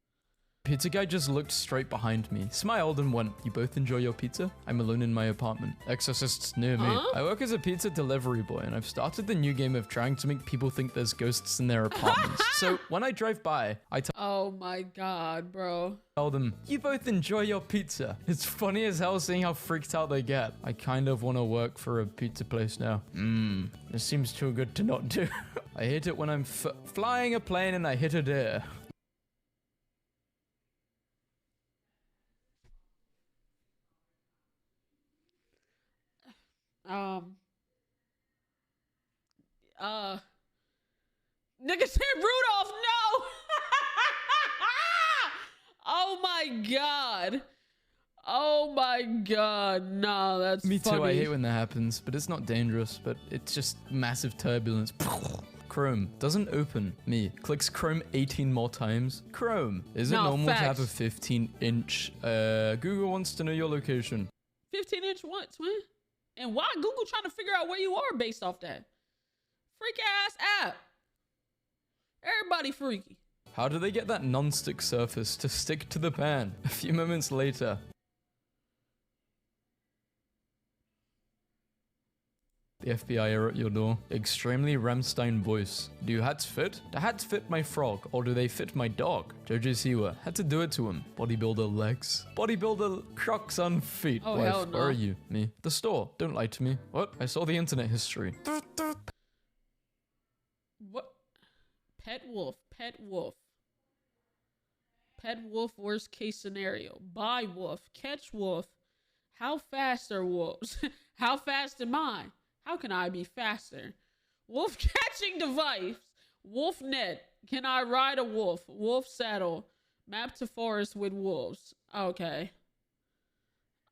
pizza guy just looked straight behind me, smiled and went, you both enjoy your pizza? I'm alone in my apartment. Exorcists near me. I work as a pizza delivery boy and I've started the new game of trying to make people think there's ghosts in their apartments. So when I drive by, I Oh my god, bro. tell them, you both enjoy your pizza. It's funny as hell seeing how freaked out they get. I kind of want to work for a pizza place now. This seems too good to not do. I hate it when I'm flying a plane and I hit a deer. Nigga said Rudolph, no! Oh my god. Oh my god. No, that's Me too, funny. I hate when that happens, but it's not dangerous, but it's just massive turbulence. Chrome doesn't open. Me clicks Chrome 18 more times. Chrome, is it No, normal to have a facts. 15-inch? Google wants to know your location. 15-inch what, twin? And why Google trying to figure out where you are based off that? Freak ass app. Everybody freaky. How do they get that non-stick surface to stick to the pan? A few moments later. The FBI are at your door. Extremely Ramstein voice. Do your hats fit? The hats fit my frog, or do they fit my dog? Jojo Siwa had to do it to him. Bodybuilder legs. Bodybuilder crocs on feet. Oh, Wife, hell no. where are you? Me. The store. Don't lie to me. What? I saw the internet history. What? Pet wolf. Pet wolf. Pet wolf, worst case scenario. Buy wolf. Catch wolf. How fast are wolves? How fast am I? How can I be faster? Wolf catching device. Wolf net. Can I ride a wolf? Wolf saddle. Map to forest with wolves. Okay.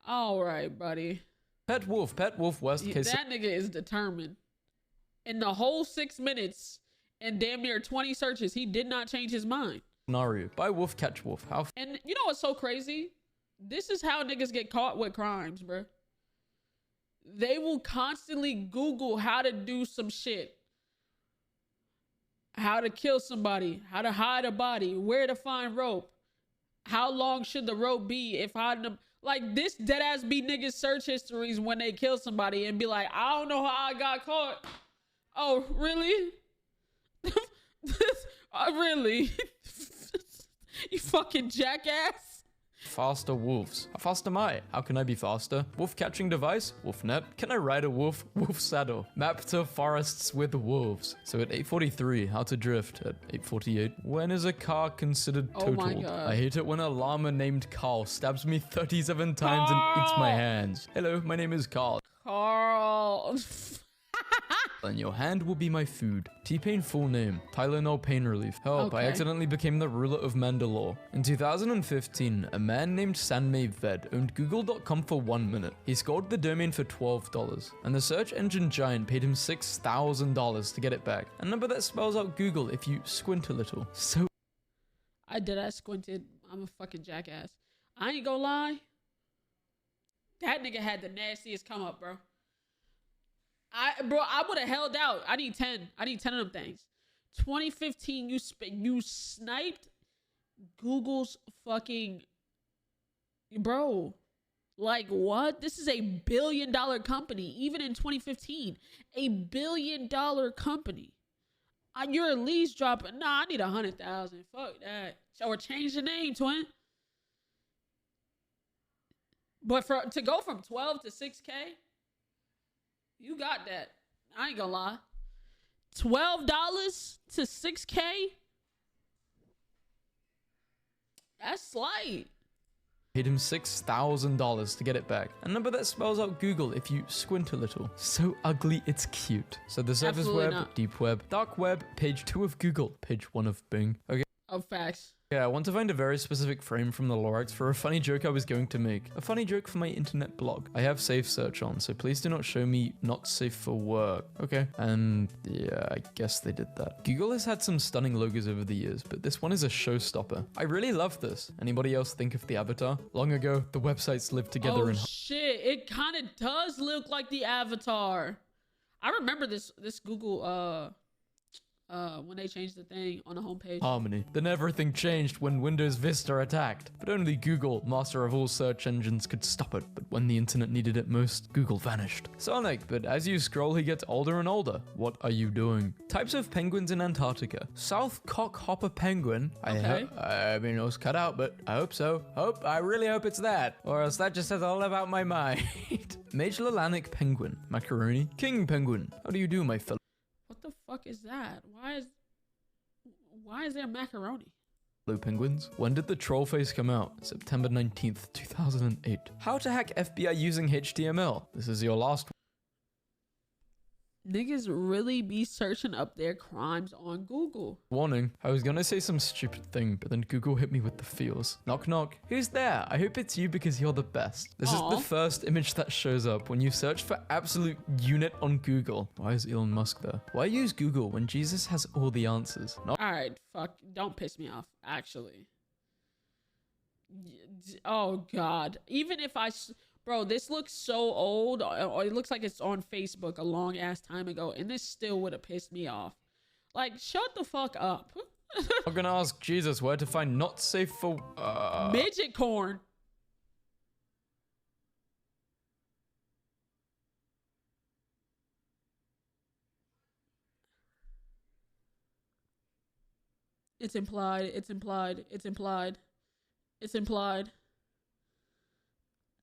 All right, buddy. Pet wolf, worst case That nigga is determined. In the whole 6 minutes and damn near 20 searches, he did not change his mind. scenario. Buy wolf, catch wolf. How And you know what's so crazy? This is how niggas get caught with crimes, bro. They will constantly Google how to do some shit. How to kill somebody, how to hide a body, where to find rope. How long should the rope be if hiding them? Like this dead ass be niggas search histories when they kill somebody and be like, I don't know how I got caught. Oh, really? Really? You fucking jackass. faster wolves? How fast am I? How can I be faster? Wolf catching device? Wolf net? Can I ride a wolf? Wolf saddle. Map to forests with wolves. So at 8:43, how to drift. At 8:48, when is a car considered Oh my totaled? God. I hate it when a llama named Carl stabs me 37 times and eats my Carl! hands. Hello, my name is Carl. Carl. And your hand will be my food. T-Pain full name. Tylenol pain relief. Help, I Okay. accidentally became the ruler of Mandalore. In 2015, a man named Sanmei Ved owned Google.com for 1 minute. He scored the domain for $12, and the search engine giant paid him $6,000 to get it back. A number that spells out Google if you squint a little. So I squinted. I'm a fucking jackass. I ain't gonna lie. That nigga had the nastiest come up, bro. I would have held out. I need 10. I need 10 of them things. 2015, you sniped Google's fucking bro. Like what? This is a $1 billion company. Even in 2015, a $1 billion company. You're at least dropping. Nah, I need 100,000. Fuck that. Or change the name, twin. But to go from 12 to 6K, you got that. I ain't gonna lie. $12 to 6K? That's slight. Paid him $6,000 to get it back. A number that spells out Google if you squint a little. So ugly, it's cute. So the surface Absolutely web, not. deep web, dark web, page 2 of Google, page 1 of Bing. Okay. Oh, facts. Yeah, I want to find a very specific frame from the Lorax for a funny joke I was going to make. A funny joke for my internet blog. I have safe search on, so please do not show me not safe for work. Okay. And yeah, I guess they did that. Google has had some stunning logos over the years, but this one is a showstopper. I really love this. Anybody else think of the avatar? Long ago, the websites lived together Oh in shit, it kind of does look like the avatar. I remember this Google when they changed the thing on the homepage. harmony. Then everything changed when Windows Vista attacked. But only Google, master of all search engines, could stop it. But when the internet needed it most, Google vanished. Sonic, but as you scroll, he gets older and older. What are you doing? Types of penguins in Antarctica. South cockhopper penguin. Okay. I mean, it was cut out, but I hope so. I really hope it's that. Or else that just says all about my mind. Magellanic penguin. Macaroni. King penguin. How do you do, my fellow What the fuck is that? Why is there macaroni? penguins? When did the troll face come out? September 19th, 2008. How to hack FBI using HTML. This is your last Niggas really be searching up their crimes on Google. warning. I was gonna say some stupid thing, but then Google hit me with the feels. Knock knock. Who's there? I hope it's you because you're the best. This is Aw. the first image that shows up when you search for absolute unit on Google. Why is Elon Musk there? Why use Google when Jesus has all the answers? Not All right, fuck. Don't piss me off, actually. Oh, God. Even if Bro, this looks so old, or it looks like it's on Facebook a long ass time ago, and this still would have pissed me off. Like, shut the fuck up. I'm gonna ask Jesus where to find not safe for Midget corn. It's implied. It's implied. It's implied. It's implied.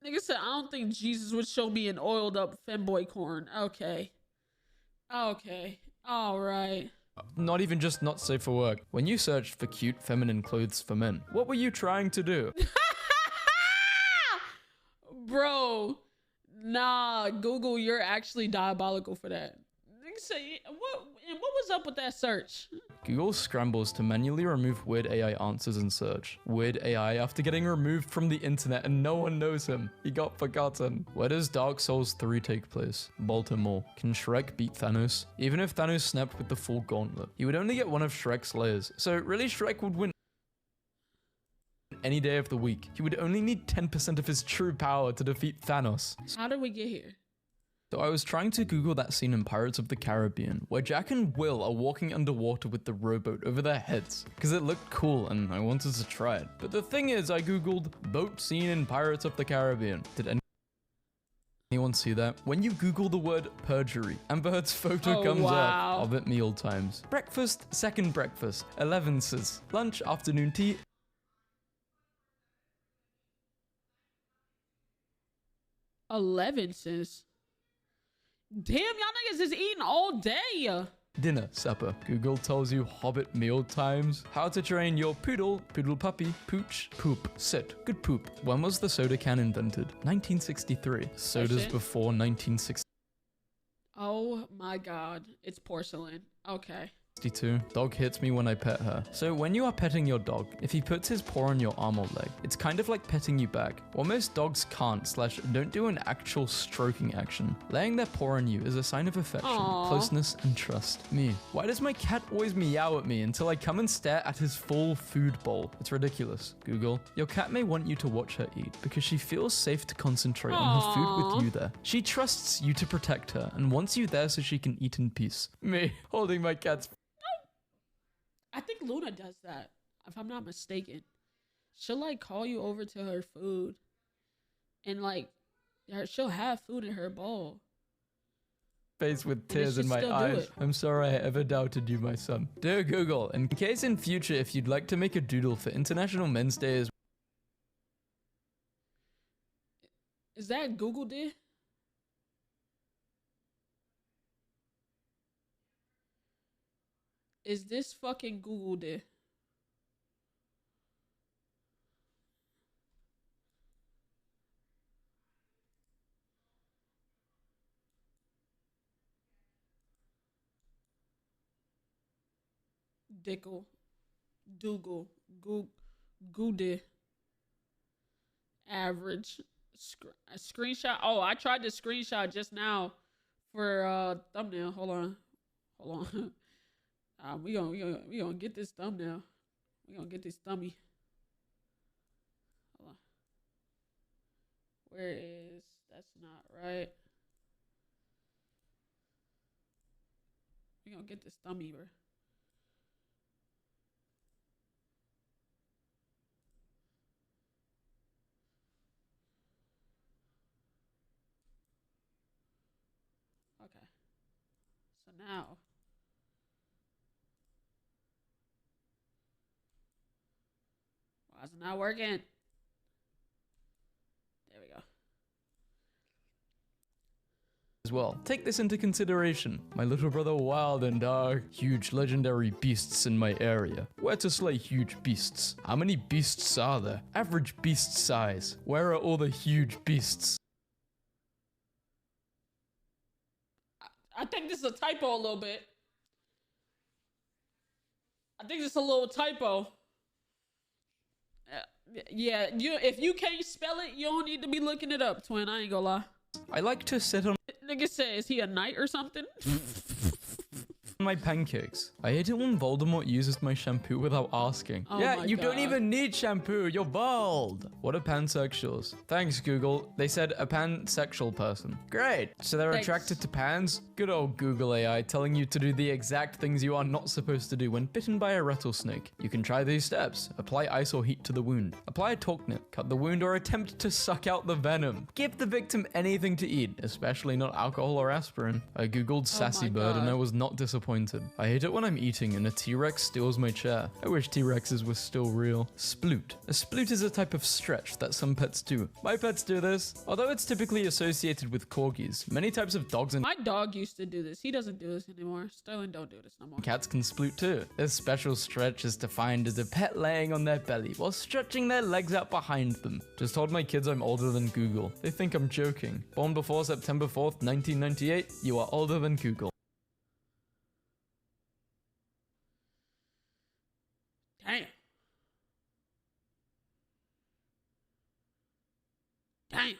Nigga said, I don't think Jesus would show me an oiled up femboy corn. Okay. Okay. All right. not even just not safe for work. When you searched for cute feminine clothes for men, what were you trying to do? Bro, nah, Google, you're actually diabolical for that. Nigga say, what was up with that search? Google scrambles to manually remove weird AI answers in search. Weird AI after getting removed from the internet and no one knows him. He got forgotten. Where does Dark Souls 3 take place? Baltimore. Can Shrek beat Thanos? Even if Thanos snapped with the full gauntlet, he would only get one of Shrek's layers. So really Shrek would win any day of the week. He would only need 10% of his true power to defeat Thanos. How did we get here? So I was trying to Google that scene in Pirates of the Caribbean where Jack and Will are walking underwater with the rowboat over their heads because it looked cool and I wanted to try it. But the thing is, I Googled boat scene in Pirates of the Caribbean. Did anyone see that? When you Google the word perjury, Amber Heard's photo Oh, comes wow. up of at meal times. Breakfast, second breakfast, 11's, lunch, afternoon tea. 11 cents. Damn, y'all niggas is eating all day. Dinner, supper. Google tells you Hobbit meal times. How to train your poodle, poodle puppy, pooch, poop, sit. Good poop. When was the soda can invented? 1963. Sodas shit. before 1962. Oh my god, it's porcelain. Okay. Dog hits me when I pet her. So when you are petting your dog, if he puts his paw on your arm or leg, it's kind of like petting you back. While most dogs can't / don't do an actual stroking action, laying their paw on you is a sign of affection, Aww. closeness, and trust. Me. Why does my cat always meow at me until I come and stare at his full food bowl? It's ridiculous. Google. Your cat may want you to watch her eat because she feels safe to concentrate on her food Aww. with you there. She trusts you to protect her and wants you there so she can eat in peace. Me, holding my cat's I think Luna does that, if I'm not mistaken. She'll like call you over to her food and like she'll have food in her bowl. face with And they tears in should my still do eyes. it. I'm sorry I ever doubted you, my son. Dear Google, in case in future if you'd like to make a doodle for International Men's Day as Is that Google did? Is this fucking Google there? Dickle. Dougal. Goody. Average. Screenshot. Oh, I tried to screenshot just now for thumbnail. Hold on. We gonna get this thumbnail. We gonna get this thummy. Hold on. Where is? That's not right. We gonna get this thummy, bro. Okay. So now. Why is it not working? There we go. As well. Take this into consideration. My little brother Wild and huge legendary beasts in my area. Where to slay huge beasts? How many beasts are there? Average beast size. Where are all the huge beasts? I think this is a typo a little bit. I think it's a little typo. Yeah, if you can't spell it, you don't need to be looking it up, twin. I ain't gonna lie. I like to sit on Nigga say, is he a knight or something? my pancakes. I hate it when Voldemort uses my shampoo without asking. Oh Yeah, my you don't God. even need shampoo. You're bald. What are pansexuals? Thanks, Google. They said a pansexual person. Great. So they're Thanks. attracted to pans? Good old Google AI telling you to do the exact things you are not supposed to do when bitten by a rattlesnake. You can try these steps. Apply ice or heat to the wound. Apply a torque nip. Cut the wound or attempt to suck out the venom. Give the victim anything to eat, especially not alcohol or aspirin. I googled sassy bird and God. I was not disappointed. I hate it when I'm eating and a T-Rex steals my chair. I wish T-Rexes were still real. Sploot. A sploot is a type of stretch that some pets do. My pets do this. Although it's typically associated with corgis, many types of dogs and My dog used to do this. He doesn't do this anymore. Sterling don't do this no more. cats can sploot too. This special stretch is defined as a pet laying on their belly while stretching their legs out behind them. Just told my kids I'm older than Google. They think I'm joking. Born before September 4th, 1998, you are older than Google. Damn. Damn.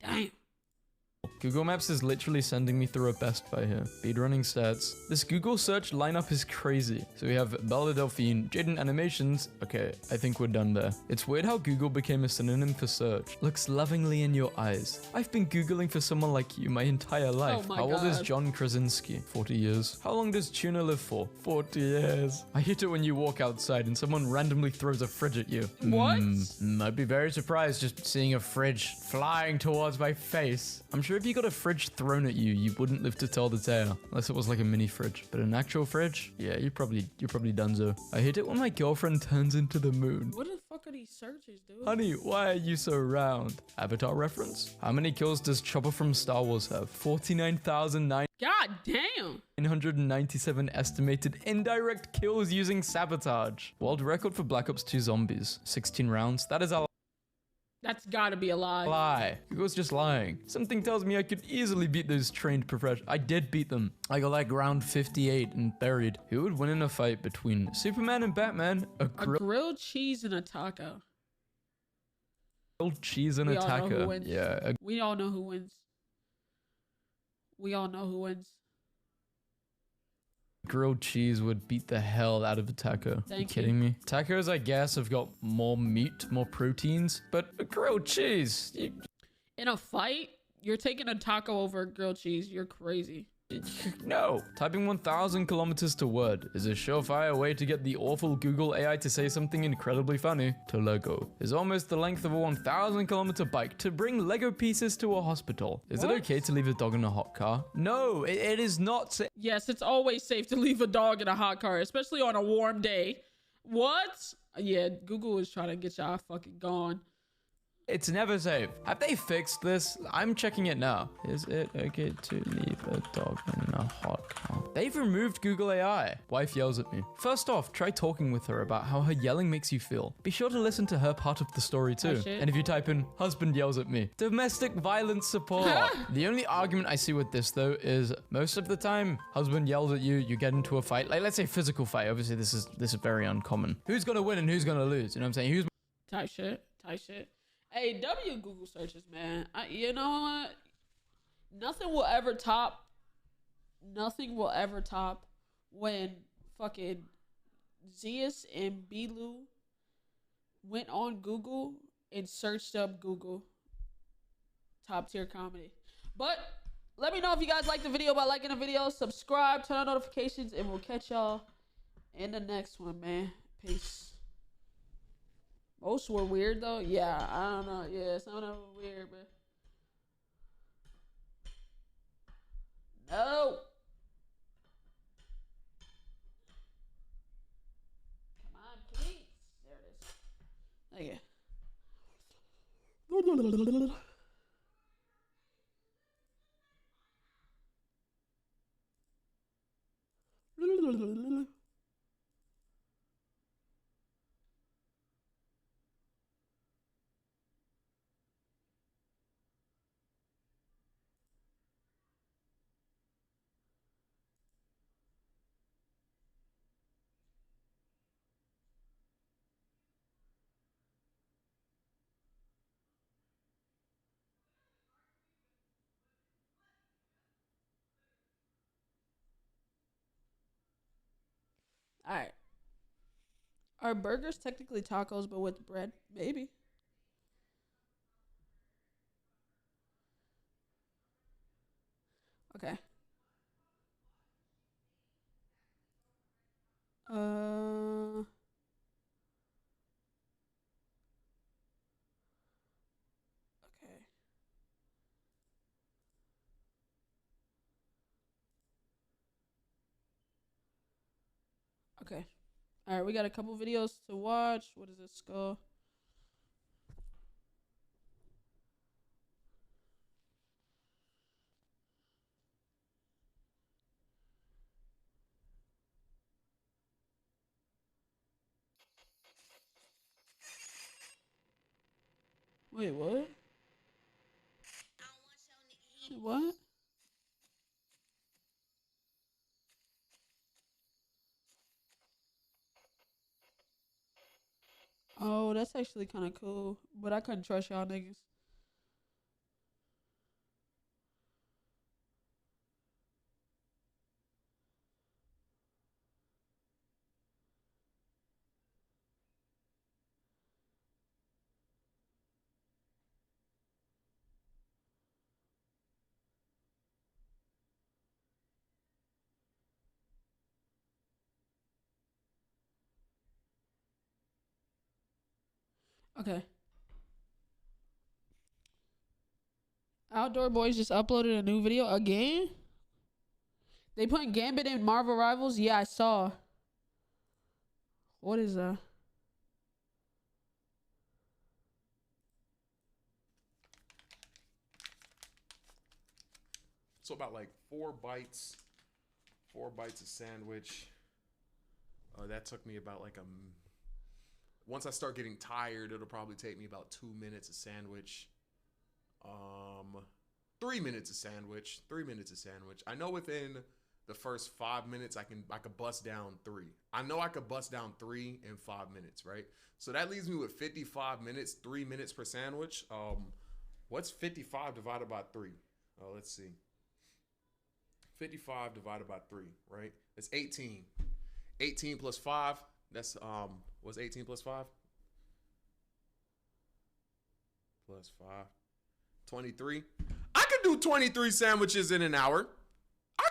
Damn. Google Maps is literally sending me through a Best Buy here. Speedrunning stats. This Google search lineup is crazy. So we have Belle Delphine, Jaden Animations. Okay, I think we're done there. It's weird how Google became a synonym for search. Looks lovingly in your eyes. I've been Googling for someone like you my entire life. my How old is God. John Krasinski? 40 years. How long does tuna live for? 40 years. I hate it when you walk outside and someone randomly throws a fridge at you. What? I'd be very surprised just seeing a fridge flying towards my face. I'm sure if you got a fridge thrown at you, you wouldn't live to tell the tale. Unless it was like a mini fridge. But an actual fridge? Yeah, you're probably donezo. I hate it when my girlfriend turns into the moon. What the fuck are these searches, dude? Honey, why are you so round? Avatar reference? How many kills does Chopper from Star Wars have? 49,997 God damn. estimated indirect kills using sabotage. World record for Black Ops 2 zombies. 16 rounds. That is a That's gotta be a lie. lie. Google's just lying. Something tells me I could easily beat those trained professionals. I did beat them. I got like round 58 and buried. Who would win in a fight between Superman and Batman? A A grilled grilled cheese and a taco. cheese and We a all know who taco. wins. Yeah, We all know who wins. We all know who wins. grilled cheese would beat the hell out of a taco. You Thank kidding me? Tacos, I guess, have got more meat, more proteins, but a grilled cheese. In a fight, you're taking a taco over grilled cheese. You're crazy. No. Typing 1,000 kilometers to word is a surefire way to get the awful Google AI to say something incredibly funny. To Lego is almost the length of a 1,000 kilometer bike to bring Lego pieces to a hospital. Is it What? okay to leave a dog in a hot car? No, it is not. Yes, it's always safe to leave a dog in a hot car, especially on a warm day. What? Yeah, Google is trying to get y'all fucking gone. It's never safe. Have they fixed this? I'm checking it now. Is it okay to leave a dog in a hot car? They've removed Google AI. Wife yells at me. First off, try talking with her about how her yelling makes you feel. Be sure to listen to her part of the story too. shit. And if you type in, husband yells at me. Domestic violence support. The only argument I see with this though is most of the time, husband yells at you, you get into a fight. Like let's say physical fight. Obviously this is very uncommon. Who's gonna win and who's gonna lose? You know what I'm saying? Who's Type shit. Hey, W Google searches, man. You know what? Nothing will ever top when fucking Zeus and Belu went on Google and searched up Google top tier comedy. But let me know if you guys like the video by liking the video, subscribe, turn on notifications, and we'll catch y'all in the next one, man. Peace. Most were weird though. Yeah, I don't know. Yeah, some of them were weird, but no. Come on, please. There it is. Okay. All right. Are burgers technically tacos but with bread? Maybe. Okay. Okay. Okay. All right, we got a couple videos to watch. What is this go? Wait, what? What? Oh, that's actually kind of cool, but I couldn't trust y'all niggas. Okay. Outdoor Boys just uploaded a new video again. They put Gambit in Marvel Rivals. Yeah, I saw. What is that? So about like four bites of sandwich. That took me about like once I start getting tired, it'll probably take me about 2 minutes a sandwich. 3 minutes a sandwich. 3 minutes a sandwich. I know within the first 5 minutes I could bust down 3. I know I could bust down 3 in 5 minutes, right? So that leaves me with 55 minutes, 3 minutes per sandwich. What's 55 divided by 3? Let's see. 55 divided by 3, right? That's 18. 18 plus 5, that's, what's 18 plus 5? Plus 5. 23. I could do 23 sandwiches in an hour. I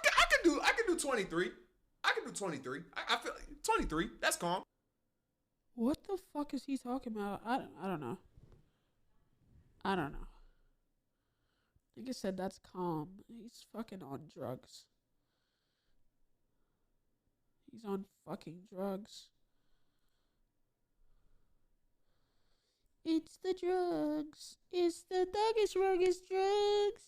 could do 23. I could do 23. I feel like 23. That's calm. What the fuck is he talking about? I don't know. I don't know. Nigga said that's calm. He's fucking on drugs. He's on fucking drugs. It's the drugs. It's the thuggish ruggish drugs.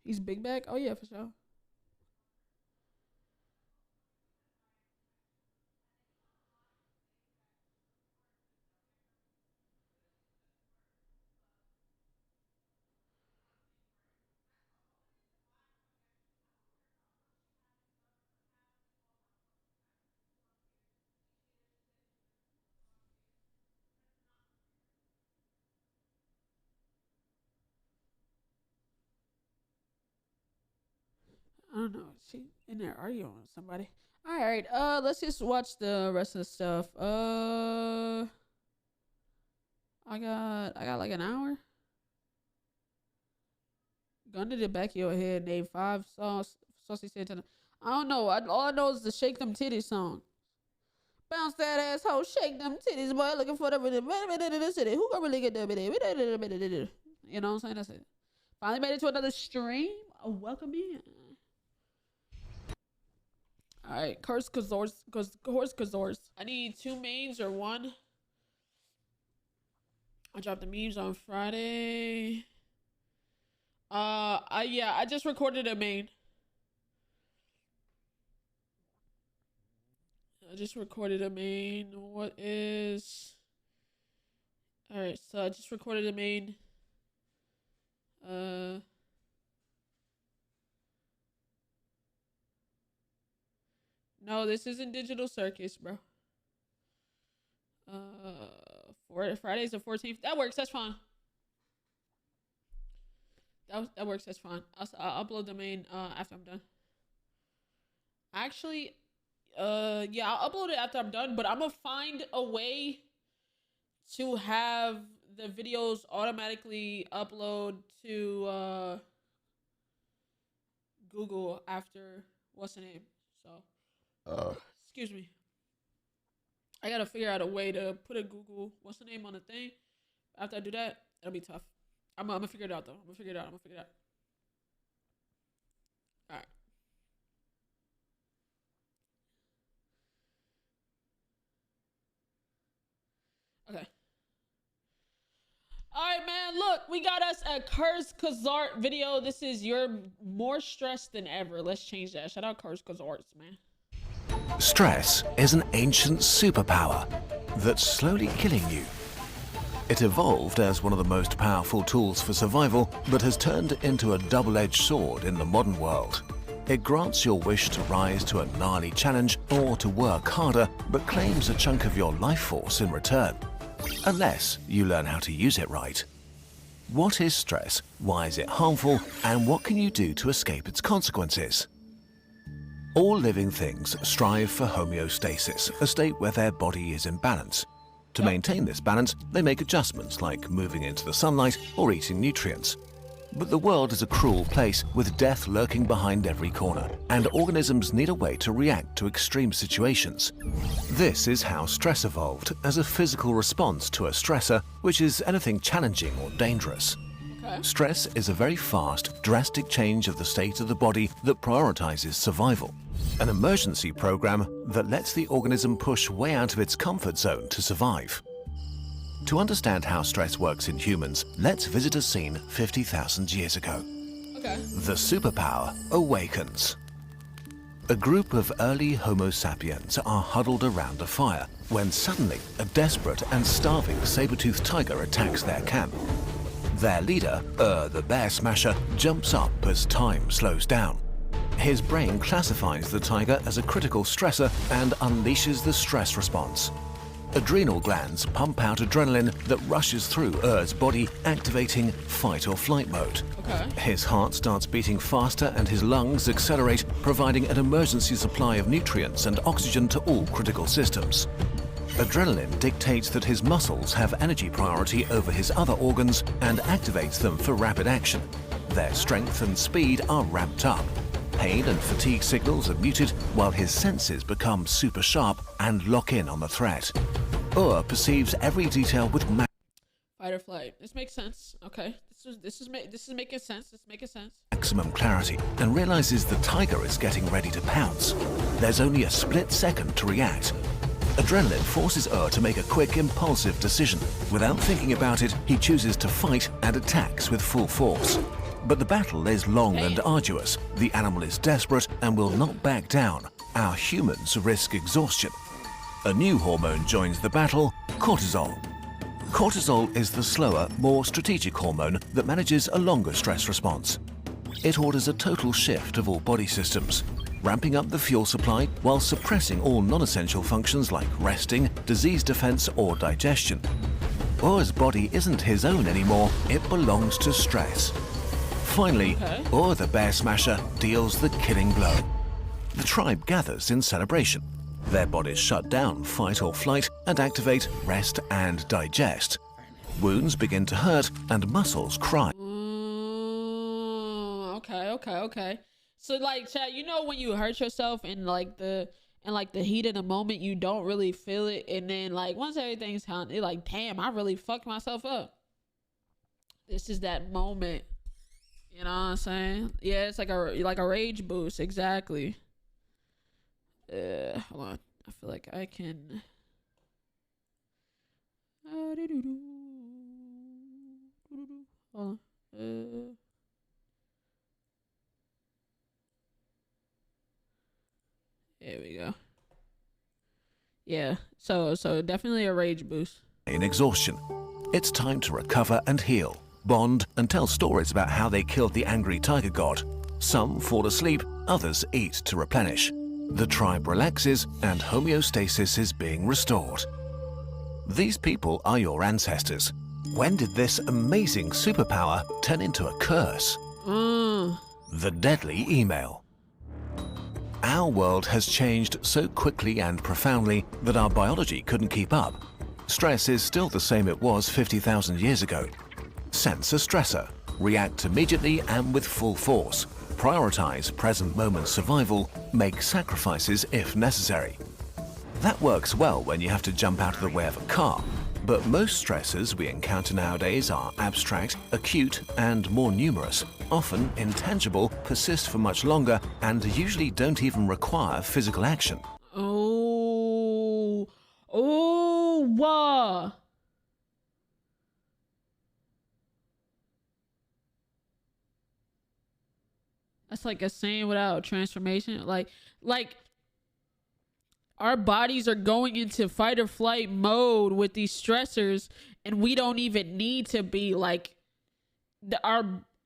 He's big back? Oh yeah, for sure. I don't know. She in there arguing with somebody. All right. Let's just watch the rest of the stuff. I got like an hour. Gun to the back of your head. Name 5 songs. Saucy Santana. I don't know. All I know is the Shake Them Titties song. Bounce that asshole, shake them titties, boy. Looking for the city. Who gonna really get the? You know what I'm saying? That's it. Finally made it to another stream. Oh, welcome in. All right, horse Kazors. I need 2 mains or 1. I dropped the memes on Friday. I just recorded a main. What is? All right, so I just recorded a main. No, this isn't Digital Circus, bro. Friday's the 14th. That works. That's fine. That works. That's fine. I'll upload the main after I'm done. Actually, yeah, I'll upload it after I'm done. But I'm gonna find a way to have the videos automatically upload to Google after what's the name. So, excuse me. I gotta figure out a way to put a Google what's the name on the thing. After I do that, it'll be tough. I'm gonna figure it out though. I'm gonna figure it out. All right. Okay. All right, man. Look, we got us a Curse Kazart video. This is you're more stressed than ever. Let's change that. Shout out Curse Kazarts, man. Stress is an ancient superpower that's slowly killing you. It evolved as one of the most powerful tools for survival, but has turned into a double-edged sword in the modern world. It grants your wish to rise to a gnarly challenge or to work harder, but claims a chunk of your life force in return. Unless you learn how to use it right. What is stress? Why is it harmful? And what can you do to escape its consequences? All living things strive for homeostasis, a state where their body is in balance. To maintain this balance, they make adjustments like moving into the sunlight or eating nutrients. But the world is a cruel place with death lurking behind every corner, and organisms need a way to react to extreme situations. This is how stress evolved, as a physical response to a stressor, which is anything challenging or dangerous. Stress is a very fast, drastic change of the state of the body that prioritizes survival. An emergency program that lets the organism push way out of its comfort zone to survive. To understand how stress works in humans, let's visit a scene 50,000 years ago. Okay. The superpower awakens. A group of early Homo sapiens are huddled around a fire when suddenly a desperate and starving saber-toothed tiger attacks their camp. Their leader, the bear smasher, jumps up as time slows down. His brain classifies the tiger as a critical stressor and unleashes the stress response. Adrenal glands pump out adrenaline that rushes through body, activating fight or flight mode. Okay. His heart starts beating faster and his lungs accelerate, providing an emergency supply of nutrients and oxygen to all critical systems. Adrenaline dictates that his muscles have energy priority over his other organs and activates them for rapid action. Their strength and speed are ramped up. Pain and fatigue signals are muted while his senses become super sharp and lock in on the threat. Perceives every detail with Fight or flight. This makes sense. Okay. This is making sense. This is making sense. Maximum clarity and realizes the tiger is getting ready to pounce. There's only a split second to react. Adrenaline forces to make a quick, impulsive decision. Without thinking about it, he chooses to fight and attacks with full force. But the battle is long and arduous. The animal is desperate and will not back down. Our humans risk exhaustion. A new hormone joins the battle, cortisol. Cortisol is the slower, more strategic hormone that manages a longer stress response. It orders a total shift of all body systems, ramping up the fuel supply while suppressing all non-essential functions like resting, disease defense, or digestion. Or's body isn't his own anymore, it belongs to stress. Finally, Or the bear smasher deals the killing blow. The tribe gathers in celebration. Their bodies shut down fight or flight and activate rest and digest. Wounds begin to hurt and muscles cry. Okay. So like, chat, you know when you hurt yourself in like the heat of the moment, you don't really feel it, and then like once everything's done, you're like, damn, I really fucked myself up. This is that moment. You know what I'm saying? Yeah, it's like a rage boost, exactly. Hold on. I feel like I can. Hold on. There we go. Yeah. So definitely a rage boost. In exhaustion, it's time to recover and heal, bond and tell stories about how they killed the angry tiger god. Some fall asleep, others eat to replenish. The tribe relaxes and homeostasis is being restored. These people are your ancestors. When did this amazing superpower turn into a curse? The deadly email. Our world has changed so quickly and profoundly that our biology couldn't keep up. Stress is still the same it was 50,000 years ago. Sense a stressor, react immediately and with full force, prioritize present moment survival, make sacrifices if necessary. That works well when you have to jump out of the way of a car, but most stressors we encounter nowadays are abstract, acute, and more numerous. Often intangible, persist for much longer, and usually don't even require physical action. Wow. That's like a saying without transformation. Like our bodies are going into fight or flight mode with these stressors, and we don't even need to be like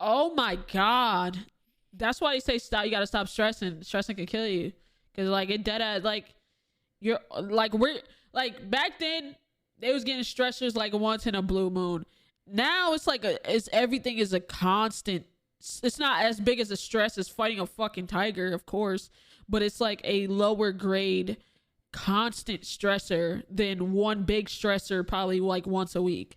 oh my God. That's why they say stop. You gotta stop stressing. Stressing can kill you. Cause like it dead at like you're like we're like back then they was getting stressors like once in a blue moon. Now it's like everything is a constant. It's not as big as a stress as fighting a fucking tiger, of course, but it's like a lower grade constant stressor than one big stressor probably like once a week.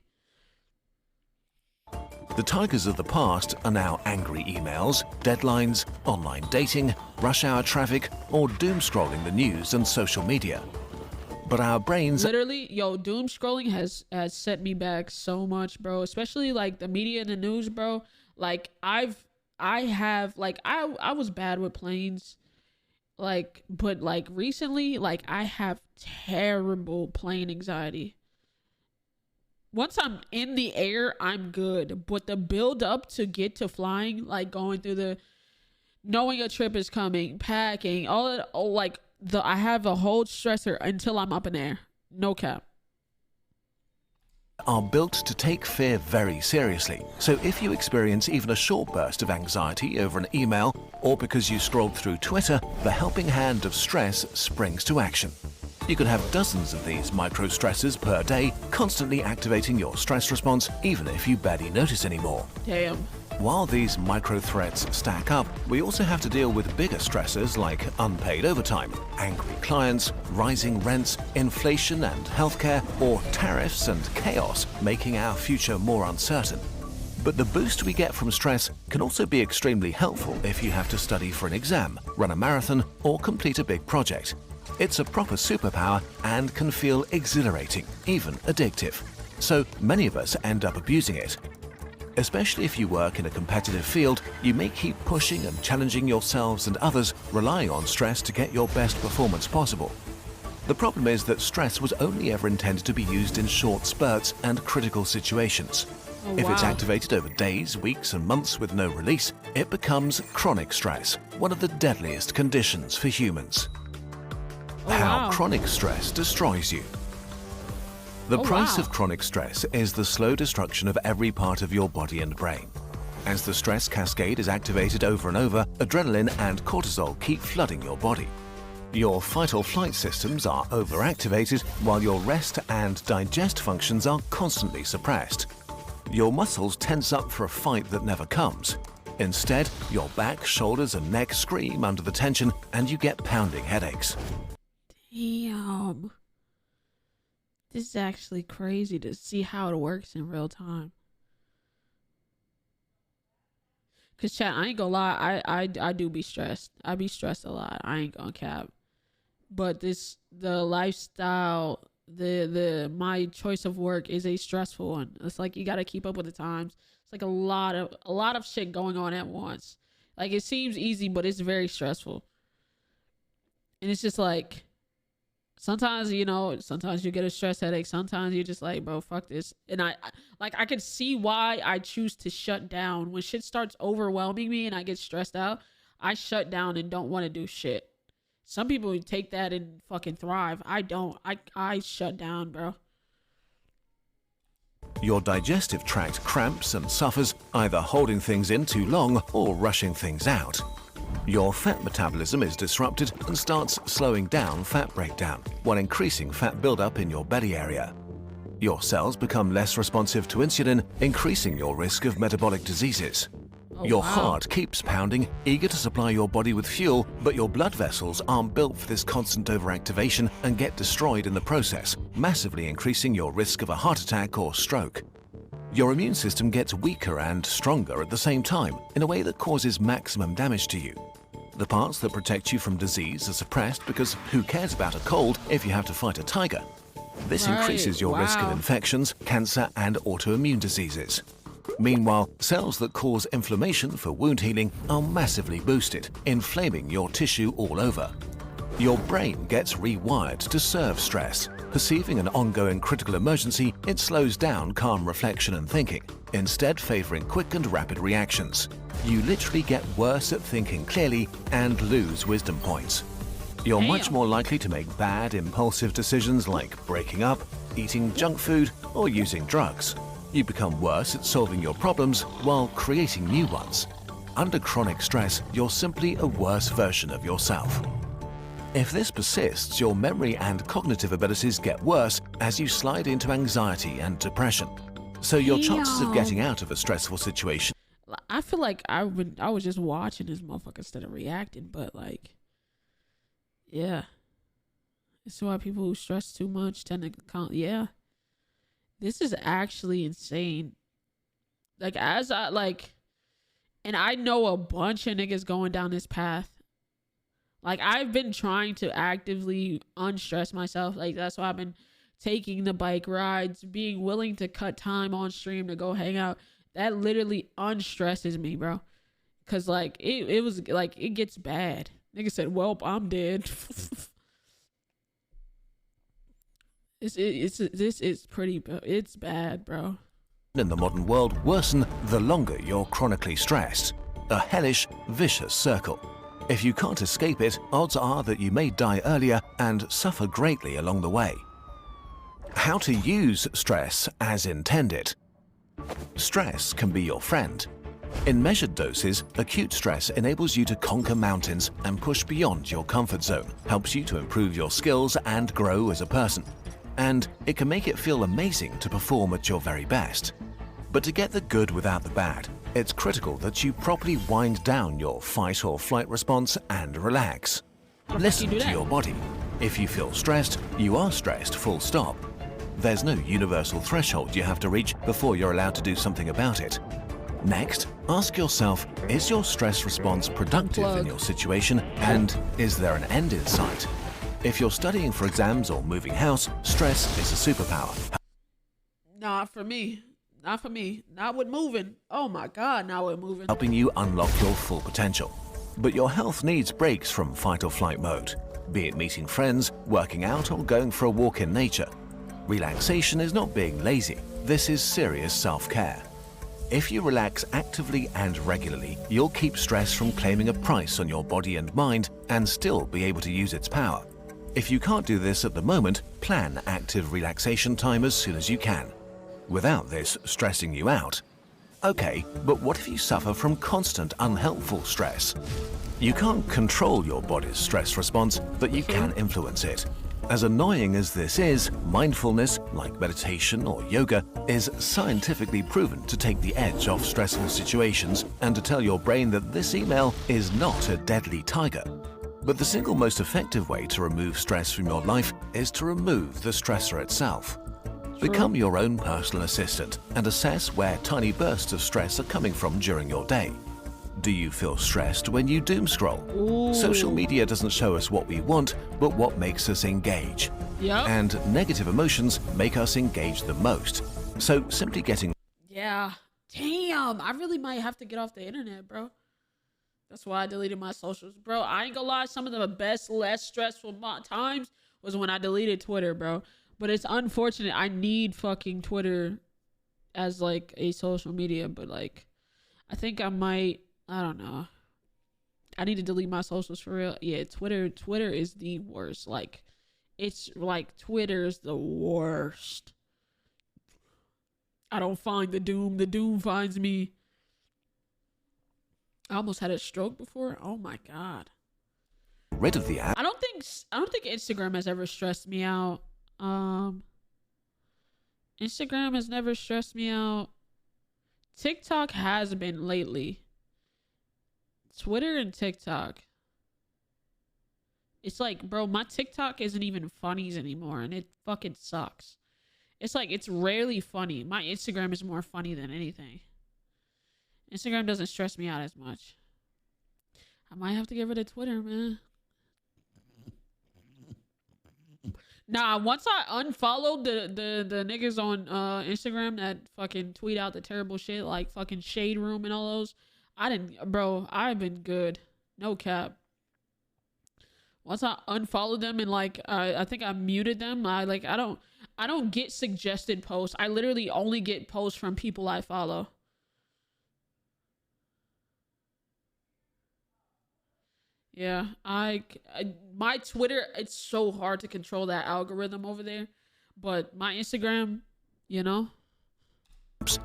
The tigers of the past are now angry emails, deadlines, online dating, rush hour traffic, or doom scrolling the news and social media. But our brains... Literally, doom scrolling has set me back so much, bro. Especially like the media and the news, bro. Like I was bad with planes. Like, but like recently, like I have terrible plane anxiety. Once I'm in the air, I'm good. But the build up to get to flying, like going through knowing a trip is coming, packing, all that, I have a whole stressor until I'm up in air. No cap. Are built to take fear very seriously. So if you experience even a short burst of anxiety over an email or because you scrolled through Twitter, the helping hand of stress springs to action. You can have dozens of these micro stressors per day, constantly activating your stress response even if you barely notice anymore. Damn. While these micro threats stack up, we also have to deal with bigger stressors like unpaid overtime, angry clients, rising rents, inflation and healthcare, or tariffs and chaos making our future more uncertain. But the boost we get from stress can also be extremely helpful if you have to study for an exam, run a marathon, or complete a big project. It's a proper superpower and can feel exhilarating, even addictive. so many of us end up abusing it. Especially if you work in a competitive field, you may keep pushing and challenging yourselves and others, relying on stress to get your best performance possible. The problem is that stress was only ever intended to be used in short spurts and critical situations. If it's activated over days, weeks and months with no release, it becomes chronic stress, one of the deadliest conditions for humans. How chronic stress destroys you. The price of chronic stress is the slow destruction of every part of your body and brain. As the stress cascade is activated over and over, adrenaline and cortisol keep flooding your body. Your fight or flight systems are overactivated, while your rest and digest functions are constantly suppressed. Your muscles tense up for a fight that never comes. Instead, your back, shoulders and neck scream under the tension and you get pounding headaches. Damn. This is actually crazy to see how it works in real time. Cause chat, I ain't gonna lie, I do be stressed. I be stressed a lot. I ain't gonna cap. But the lifestyle, my choice of work is a stressful one. It's like you gotta keep up with the times. It's like a lot of shit going on at once. Like it seems easy, but it's very stressful. And it's just like sometimes, sometimes you get a stress headache. Sometimes you're just like, bro, fuck this. And I could see why I choose to shut down. When shit starts overwhelming me and I get stressed out, I shut down and don't want to do shit. Some people take that and fucking thrive. I don't. I shut down, bro. Your digestive tract cramps and suffers, either holding things in too long or rushing things out. Your fat metabolism is disrupted and starts slowing down fat breakdown, while increasing fat buildup in your belly area. Your cells become less responsive to insulin, increasing your risk of metabolic diseases. Your heart keeps pounding, eager to supply your body with fuel, but your blood vessels aren't built for this constant overactivation and get destroyed in the process, massively increasing your risk of a heart attack or stroke. Your immune system gets weaker and stronger at the same time, in a way that causes maximum damage to you. The parts that protect you from disease are suppressed because who cares about a cold if you have to fight a tiger? This increases your risk of infections, cancer and autoimmune diseases. Meanwhile, cells that cause inflammation for wound healing are massively boosted, inflaming your tissue all over. Your brain gets rewired to serve stress. Perceiving an ongoing critical emergency, it slows down calm reflection and thinking, instead favoring quick and rapid reactions. You literally get worse at thinking clearly and lose wisdom points. You're much more likely to make bad, impulsive decisions like breaking up, eating junk food, or using drugs. You become worse at solving your problems while creating new ones. Under chronic stress, you're simply a worse version of yourself. If this persists, your memory and cognitive abilities get worse as you slide into anxiety and depression. So your chances of getting out of a stressful situation... I feel like I was just watching this motherfucker instead of reacting, but like, yeah. It's why people who stress too much tend to count. Yeah. This is actually insane. Like, and I know a bunch of niggas going down this path. Like, I've been trying to actively unstress myself. Like, that's why I've been taking the bike rides, being willing to cut time on stream to go hang out. That literally unstresses me, bro. Cause like, it was like, it gets bad. Nigga said, "Welp, I'm dead." It's bad, bro. In the modern world worsen the longer you're chronically stressed. A hellish, vicious circle. If you can't escape it, odds are that you may die earlier and suffer greatly along the way. How to use stress as intended. Stress can be your friend. In measured doses, acute stress enables you to conquer mountains and push beyond your comfort zone, helps you to improve your skills and grow as a person. And it can make it feel amazing to perform at your very best. But to get the good without the bad, it's critical that you properly wind down your fight or flight response and relax. Listen to your body. If you feel stressed, you are stressed, full stop. There's no universal threshold you have to reach before you're allowed to do something about it. Next, ask yourself, is your stress response productive in your situation, and is there an end in sight? If you're studying for exams or moving house, stress is a superpower. No, Not for me. Not for me. Not with moving. Oh my God, not with moving. helping you unlock your full potential. But your health needs breaks from fight or flight mode, be it meeting friends, working out, or going for a walk in nature. Relaxation is not being lazy. This is serious self-care. If you relax actively and regularly, you'll keep stress from claiming a price on your body and mind and still be able to use its power. If you can't do this at the moment, plan active relaxation time as soon as you can, without this stressing you out. Okay, but what if you suffer from constant unhelpful stress? You can't control your body's stress response, but you can influence it. As annoying as this is, mindfulness, like meditation or yoga, is scientifically proven to take the edge off stressful situations and to tell your brain that this email is not a deadly tiger. But the single most effective way to remove stress from your life is to remove the stressor itself. Become your own personal assistant and assess where tiny bursts of stress are coming from during your day. Do you feel stressed when you doom scroll? Social media doesn't show us what we want, but what makes us engage. Yep. And negative emotions make us engage the most. So simply getting Yeah. Damn. I really might have to get off the internet, bro. That's why I deleted my socials. Bro, I ain't gonna lie. Some of the best, less stressful times was when I deleted Twitter, bro. But it's unfortunate. I need fucking Twitter as like a social media. But like, I think I might, I don't know. I need to delete my socials for real. Yeah, Twitter is the worst. Like, it's like Twitter's the worst. I don't find the doom. The doom finds me. I almost had a stroke before. Oh my God. rid of the app. I don't think Instagram has ever stressed me out. Instagram has never stressed me out. TikTok has been lately. Twitter and TikTok. It's like, bro, my TikTok isn't even funnies anymore, and it fucking sucks. It's like, it's rarely funny. My Instagram is more funny than anything. Instagram doesn't stress me out as much. I might have to get rid of Twitter, man. Nah, once I unfollowed the niggas on Instagram that fucking tweet out the terrible shit like fucking Shade Room and all those, I've been good. No cap. Once I unfollowed them and like I think I muted them, I don't get suggested posts. I literally only get posts from people I follow. Yeah, my Twitter, it's so hard to control that algorithm over there. But my Instagram, you know.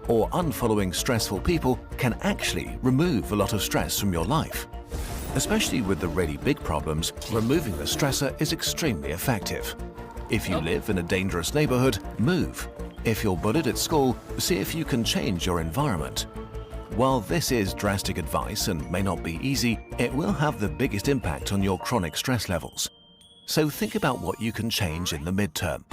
Or unfollowing stressful people can actually remove a lot of stress from your life. Especially with the really big problems, removing the stressor is extremely effective. If you live in a dangerous neighborhood, move. If you're bullied at school, see if you can change your environment. While this is drastic advice and may not be easy, it will have the biggest impact on your chronic stress levels. So think about what you can change in the midterm.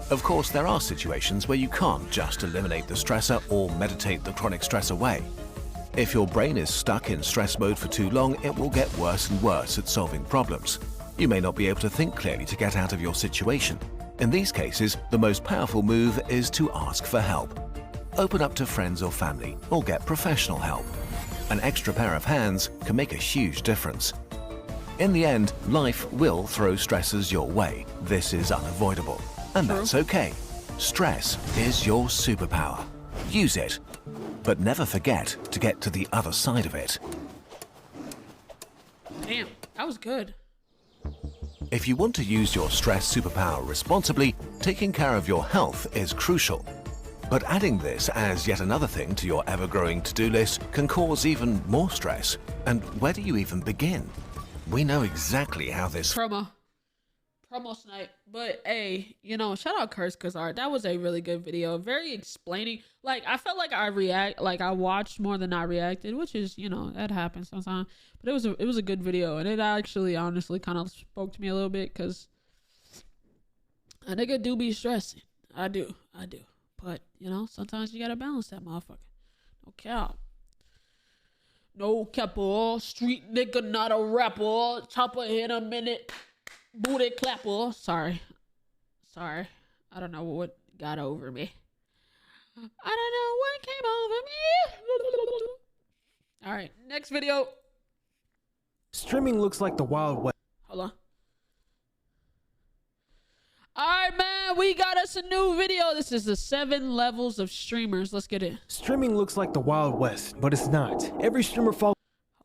Of course, there are situations where you can't just eliminate the stressor or meditate the chronic stress away. If your brain is stuck in stress mode for too long, it will get worse and worse at solving problems. You may not be able to think clearly to get out of your situation. In these cases, the most powerful move is to ask for help. Open up to friends or family, or get professional help. An extra pair of hands can make a huge difference. In the end, life will throw stressors your way. This is unavoidable, and that's okay. Stress is your superpower. Use it, but never forget to get to the other side of it. Damn, that was good. If you want to use your stress superpower responsibly, taking care of your health is crucial. But adding this as yet another thing to your ever-growing to-do list can cause even more stress. And where do you even begin? We know exactly how this Promo snipe. But hey, you know, shout out Curse Kazar. That was a really good video. Very explaining. Like, I felt like I watched more than I reacted, which is, you know, that happens sometimes. But it was a good video, and it actually honestly kind of spoke to me a little bit, because a nigga do be stressing. I do. But, you know, sometimes you gotta balance that motherfucker. No cap. No cap, street nigga, not a rapper. Chopper hit a minute. Booty clapper. Sorry. I don't know what got over me. I don't know what came over me. All right, next video. Streaming looks like the Wild West. Hold on. All right, man, we got us a new video. This is the 7 levels of streamers. Let's get it. Streaming looks like the Wild West, but it's not. Every streamer falls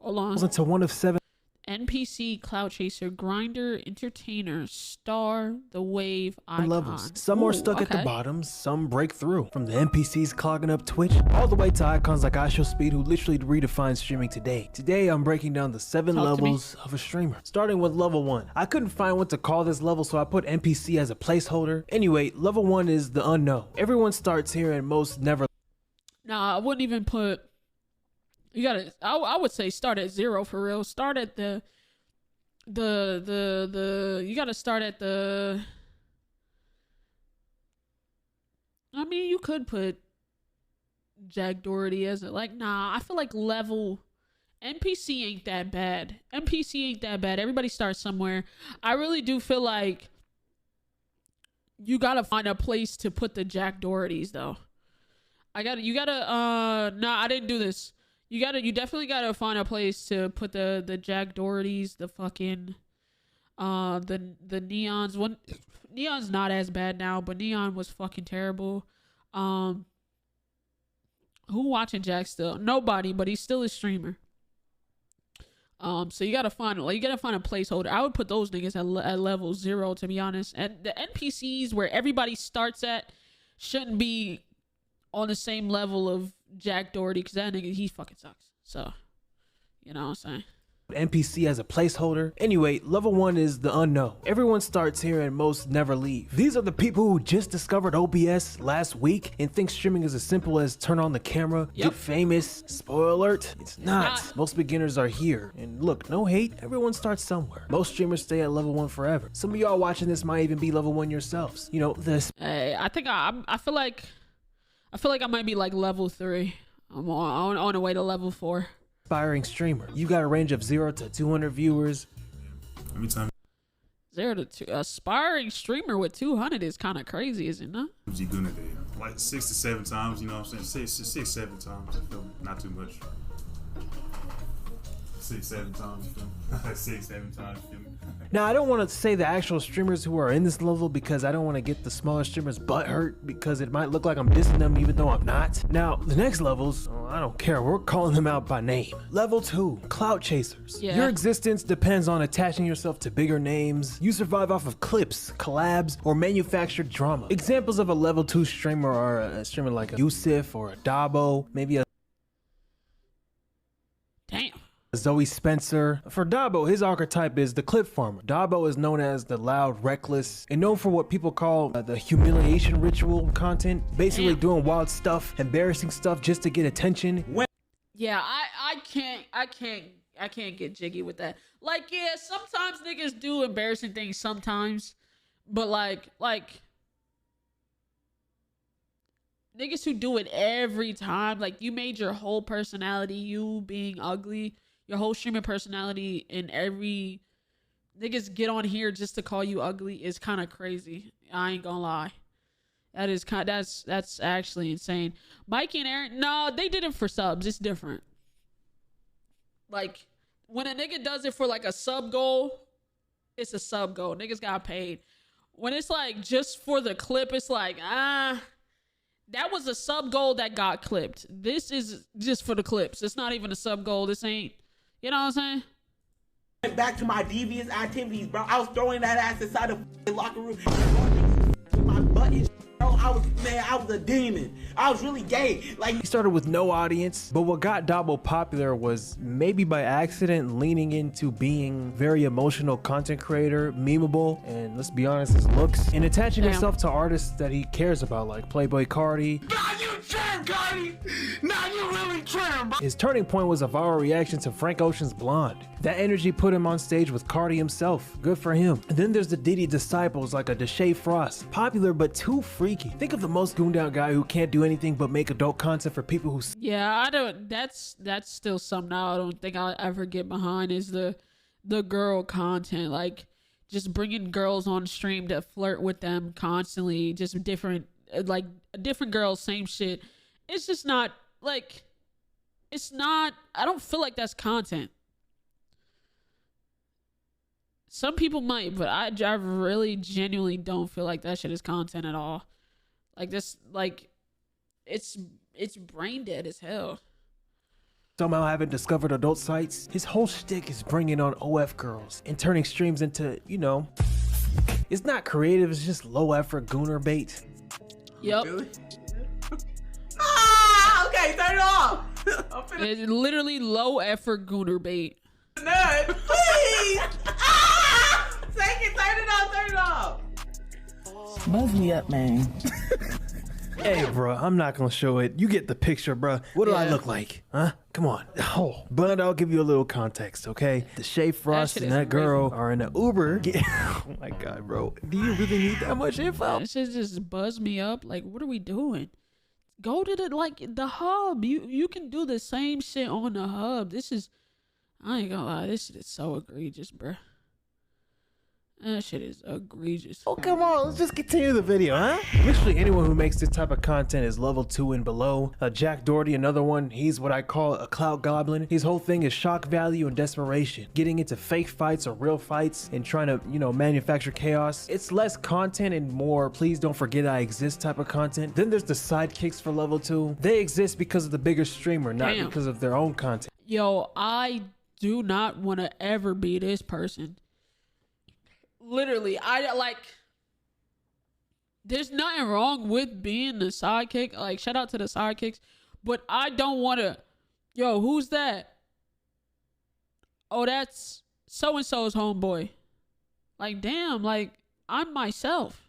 Hold on. into one of 7 NPC, Cloud Chaser, Grinder, Entertainer, Star, The Wave, Icon. levels. Some are stuck at the okay. bottom, some break through. From the NPCs clogging up Twitch, all the way to icons like IShowSpeed who literally redefined streaming today. Today, I'm breaking down the 7 Talk to me. levels of a streamer. Starting with level 1. I couldn't find what to call this level, so I put NPC as a placeholder. Anyway, level 1 is the unknown. Everyone starts here and most never. Nah, I wouldn't even put. You gotta. I would say start at 0 for real. Start at the. You gotta start at the. I mean, you could put Jack Doherty as it. Like, nah, I feel like level. NPC ain't that bad. NPC ain't that bad. Everybody starts somewhere. I really do feel like you gotta find a place to put the Jack Dohertys though. I didn't do this. You definitely gotta find a place to put the Jack Dohertys, the fucking the Neons. One Neon's not as bad now, but Neon was fucking terrible. Who watching Jack still? Nobody, but he's still a streamer. So you gotta find a placeholder. I would put those niggas at level 0, to be honest. And the NPCs where everybody starts at shouldn't be on the same level of Jack Doherty, because that nigga, he fucking sucks. So, you know what I'm saying? NPC as a placeholder. Anyway, level 1 is the unknown. Everyone starts here and most never leave. These are the people who just discovered OBS last week and think streaming is as simple as turn on the camera, get famous. Spoiler alert, it's not. Most beginners are here. And look, no hate, everyone starts somewhere. Most streamers stay at level 1 forever. Some of y'all watching this might even be level 1 yourselves. You know, this. Hey, I think I feel like I might be like level 3. I'm on the way to level 4. Aspiring streamer. You got a range of 0 to 200 viewers. Every time 0 to 2. Aspiring streamer with 200 is kind of crazy, is it not? you're good at it. Like 6 to 7 times, you know what I'm saying? 6, 7 times, you feel me? Not too much. 6, 7 times, you feel me? 6, 7 times, you feel me? Now, I don't want to say the actual streamers who are in this level because I don't want to get the smaller streamers butt hurt because it might look like I'm dissing them even though I'm not. Now, the next levels, oh, I don't care. We're calling them out by name. Level 2, Clout Chasers. Yeah. Your existence depends on attaching yourself to bigger names. You survive off of clips, collabs, or manufactured drama. Examples of a level 2 streamer are a streamer like a Yusuf or a Dabo, maybe a Damn. Zoe Spencer. For Dabo, his archetype is the clip farmer. Dabo is known as the loud, reckless, and known for what people call the humiliation ritual content. Basically doing wild stuff, embarrassing stuff just to get attention. Yeah, I can't get jiggy with that. Like, yeah, sometimes niggas do embarrassing things sometimes, but like niggas who do it every time, like you made your whole personality, you being ugly, your whole streaming personality, and every niggas get on here just to call you ugly is kind of crazy. I ain't gonna lie. That's actually insane. Mikey and Aaron, no, they did it for subs. It's different. Like when a nigga does it for like a sub goal, it's a sub goal. Niggas got paid. When it's like just for the clip, it's like, that was a sub goal that got clipped. This is just for the clips. It's not even a sub goal. This ain't, you know what I'm saying? Went back to my devious activities, bro. I was throwing that ass inside the locker room. My butt and bro. I was a demon. I was really gay. Like, He started with no audience, but what got Dabo popular was maybe by accident leaning into being very emotional content creator, memeable, and let's be honest, his looks, and attaching himself to artists that he cares about, like Playboy Cardi. nah, you trim, Cardi. Nah, you really trim, bro. His turning point was a viral reaction to Frank Ocean's Blonde. That energy put him on stage with Cardi himself. Good for him. And then there's the Diddy disciples like a Deshae Frost. Popular but too freaky. Think of the most gooned out guy who can't do anything but make adult content for people who... Yeah, I don't. That's still something I don't think I'll ever get behind is the girl content. Like just bringing girls on stream to flirt with them constantly. Just different like different girls, same shit. It's just not like, it's not, I don't feel like that's content. Some people might, but I really genuinely don't feel like that shit is content at all. Like this, like it's brain dead as hell. Somehow haven't discovered adult sites. His whole shtick is bringing on OF girls and turning streams into, you know, it's not creative, it's just low effort gooner bait. Yep. Okay, turn it off. It's literally low effort gooner bait. Nut, please. Take it, turn it off. Buzz me up, man. Hey, bro, I'm not gonna show it. You get the picture, bro. What do I look like? Huh? Come on. Oh, but I'll give you a little context, okay? The Shay Frost and that girl are in an Uber. Oh my God, bro. Do you really need that much info? This shit just buzz me up. Like, what are we doing? Go to the hub. You can do the same shit on the hub. This is, I ain't gonna lie, this shit is so egregious, bruh. That shit is egregious. Oh, come on. Let's just continue the video, huh? Literally anyone who makes this type of content is level 2 and below. Jack Doherty, another one. He's what I call a clout goblin. His whole thing is shock value and desperation. Getting into fake fights or real fights and trying to, you know, manufacture chaos. It's less content and more please don't forget I exist type of content. Then there's the sidekicks for level 2. They exist because of the bigger streamer, not because of their own content. Yo, I do not want to ever be this person. Literally, I like, there's nothing wrong with being the sidekick. Like, shout out to the sidekicks, but I don't want to, yo, who's that? Oh, that's so-and-so's homeboy. Like, damn, like, I'm myself.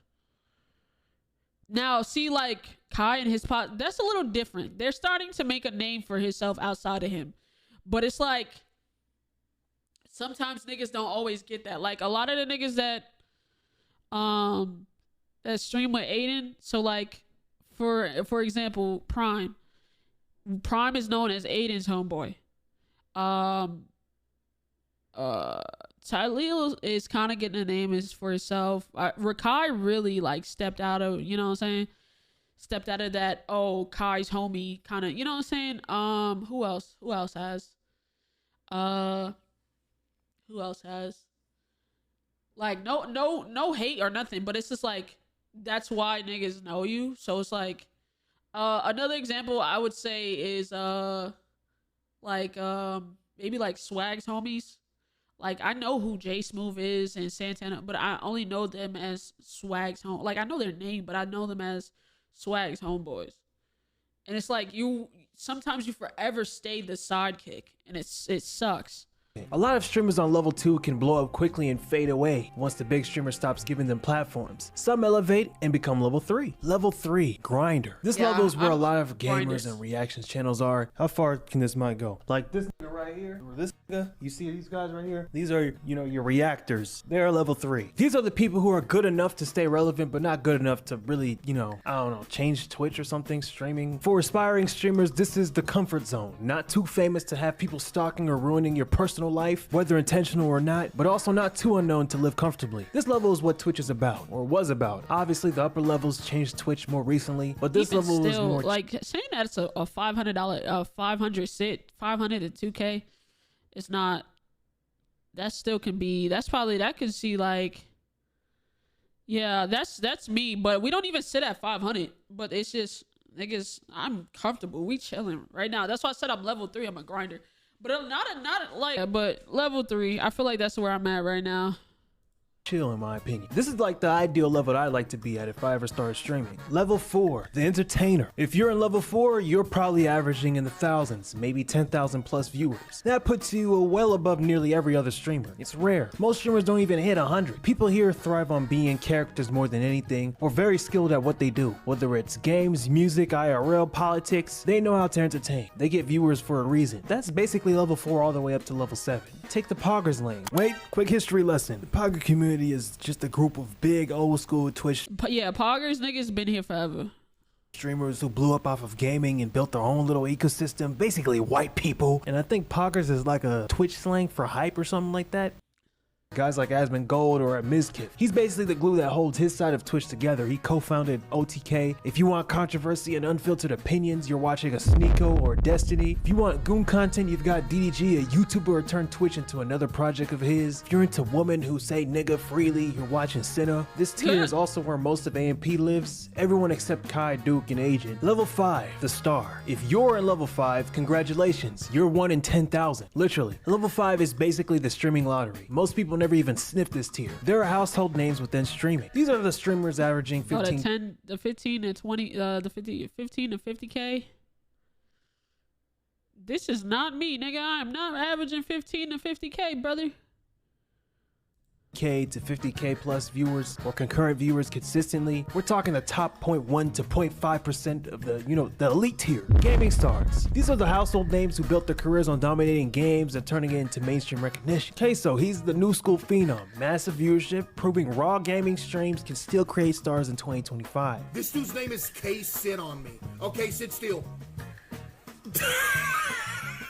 Now, see, like, Kai and his pot, that's a little different. They're starting to make a name for himself outside of him. But it's like, sometimes niggas don't always get that. Like, a lot of the niggas that stream with Aiden, so like for example, Prime is known as Aiden's homeboy. Tyleel is kind of getting a name is for himself. Rakai really like stepped out of, you know what I'm saying? Stepped out of that, oh, Kai's homie kind of, you know what I'm saying? Who else has? Who else has? Like, no hate or nothing, but it's just like, that's why niggas know you. So it's like, another example I would say is, maybe like Swag's homies. Like, I know who J Smooth is and Santana, but I only know them as Swag's home. Like, I know their name, but I know them as Swag's homeboys. And it's like, sometimes you forever stay the sidekick, and it sucks. A lot of streamers on level 2 can blow up quickly and fade away once the big streamer stops giving them platforms. Some elevate and become level 3. Level 3, grinder. This level is where a lot of gamers and reactions channels are. How far can this mic go? Like this nigga right here, or this nigga, you see these guys right here? These are, you know, your reactors. They're level 3. These are the people who are good enough to stay relevant, but not good enough to really, you know, I don't know, change Twitch or something, streaming. For aspiring streamers, this is the comfort zone. Not too famous to have people stalking or ruining your personal life, whether intentional or not, but also not too unknown to live comfortably. This level is what Twitch is about, or was about. Obviously, the upper levels changed Twitch more recently, but this level is more like saying that it's a $500, 500 to 2K. It's not. That still can be. That's probably that could see like. Yeah, that's me, but we don't even sit at 500. But it's just niggas. I'm comfortable. We chilling right now. That's why I said I'm level 3. I'm a grinder. But not like, but level 3, I feel like that's where I'm at right now. Chill, in my opinion. This is like the ideal level that I'd like to be at if I ever started streaming. Level 4, the entertainer. If you're in level 4, you're probably averaging in the thousands, maybe 10,000 plus viewers. That puts you well above nearly every other streamer. It's rare. Most streamers don't even hit 100. People here thrive on being characters more than anything, or very skilled at what they do. Whether it's games, music, IRL, politics, they know how to entertain. They get viewers for a reason. That's basically level 4 all the way up to level 7. Take the Poggers lane. Wait, quick history lesson. The Pogger community is just a group of big old school Twitch Poggers niggas been here forever. Streamers who blew up off of gaming and built their own little ecosystem, basically white people. And I think Poggers is like a Twitch slang for hype or something like that. guys like Asmongold or Mizkif. He's basically the glue that holds his side of Twitch together. He co-founded OTK. If you want controversy and unfiltered opinions, you're watching a Sneeko or Destiny. If you want goon content, you've got DDG, a YouTuber who turned Twitch into another project of his. If you're into women who say nigga freely, you're watching Senna. This tier is also where most of AMP lives. Everyone except Kai, Duke, and Agent. Level 5, the star. If you're in level 5, congratulations. You're 1 in 10,000. Literally. Level 5 is basically the streaming lottery. Most people never even sniff this tier. There are household names within streaming. These are the streamers averaging 15. The 10, the 15 to 20, the 15 to 50K. This is not me, nigga. I'm not averaging 15 to 50K, brother. K to 50K plus viewers or concurrent viewers consistently. We're talking the top 0.1 to 0.5% of the, the elite tier. Gaming stars. These are the household names who built their careers on dominating games and turning it into mainstream recognition. Queso, he's the new school phenom. Massive viewership, proving raw gaming streams can still create stars in 2025. This dude's name is K. Sit on me. Okay, sit still.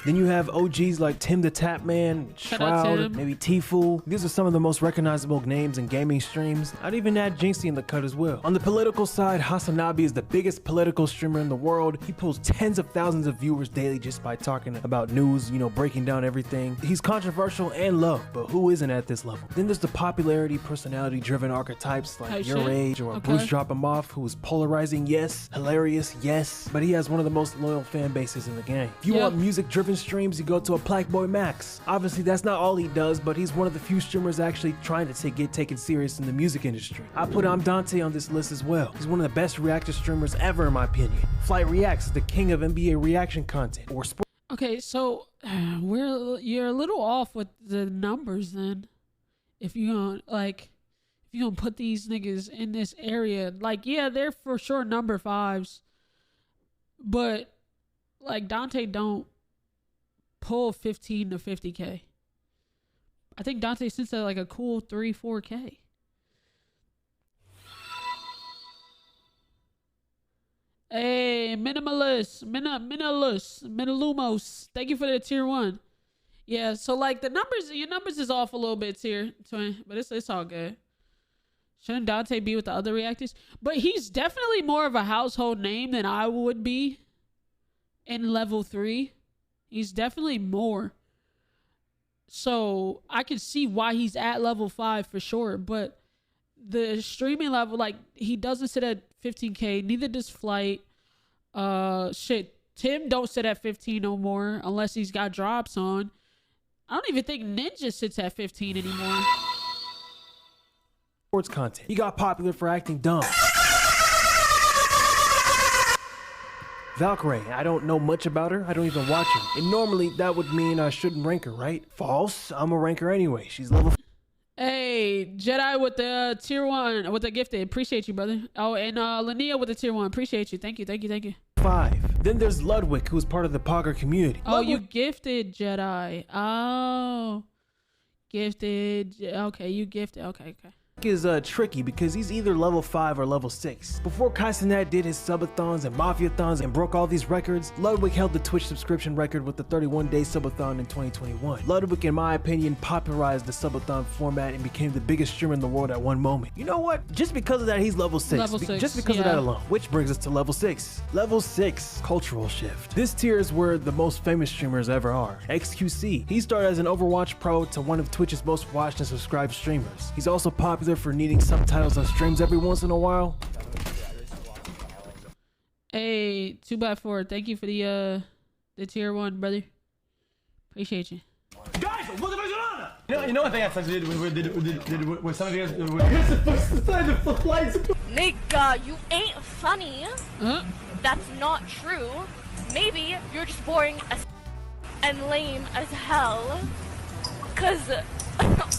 Then you have OGs like Tim the Tap Man, Shroud, maybe Tfue. These are some of the most recognizable names in gaming streams. I'd even add Jinxie in the cut as well. On the political side, Hasanabi is the biggest political streamer in the world. He pulls tens of thousands of viewers daily just by talking about news, breaking down everything. He's controversial and loved, but who isn't at this level? Then there's the popularity, personality-driven archetypes like Your Age or Bruce Drop 'Em Off, who is polarizing, yes, hilarious, yes, but he has one of the most loyal fan bases in the game. If you want music-driven streams, you go to a Blackboy Max. Obviously, that's not all he does, but he's one of the few streamers actually trying to get taken serious in the music industry. I put Dante on this list as well. He's one of the best reactor streamers ever, in my opinion. Flight Reacts is the king of NBA reaction content or sport. Okay, so you're a little off with the numbers then. If you're gonna put these niggas in this area, they're for sure number 5s, but Dante don't pull 15 to 50K. I think Dante sits at a cool 3-4K. Hey, Minilumos. Thank you for the tier 1. Yeah, so the numbers, your numbers is off a little bit, tier twin, but it's all good. Shouldn't Dante be with the other reactors? But he's definitely more of a household name than I would be in level 3. He's definitely more. So I can see why he's at level 5 for sure. But the streaming level, he doesn't sit at 15K. Neither does Flight. Tim don't sit at 15 no more unless he's got drops on. I don't even think Ninja sits at 15 anymore. Sports content. He got popular for acting dumb. Valkyrie, I don't know much about her. I don't even watch her. And normally that would mean I shouldn't rank her, right? False. I'm a ranker anyway. She's level. Hey, Jedi with the tier 1, with the gifted. Appreciate you, brother. Oh, and Linnea with the tier 1. Appreciate you. Thank you. 5. Then there's Ludwig, who's part of the Pogger community. Oh, you gifted Jedi. Oh, gifted. Okay, you gifted. Okay. Is tricky because he's either level 5 or level 6. Before Kaisenet did his subathons and mafiathons and broke all these records, Ludwig held the Twitch subscription record with the 31-day subathon in 2021. Ludwig, in my opinion, popularized the subathon format and became the biggest streamer in the world at one moment. You know what? Just because of that, he's level 6. Just because of that alone. Which brings us to level 6. Level 6, cultural shift. This tier is where the most famous streamers ever are. XQC. He started as an Overwatch pro to one of Twitch's most watched and subscribed streamers. He's also popular for needing subtitles on streams every once in a while. Hey, 2x4, thank you for the tier 1, brother. Appreciate you. Guys, what the fuck? You know what thing I did with some of you guys? Nigga, you ain't funny. That's not true. Maybe you're just boring as and lame as hell. Cause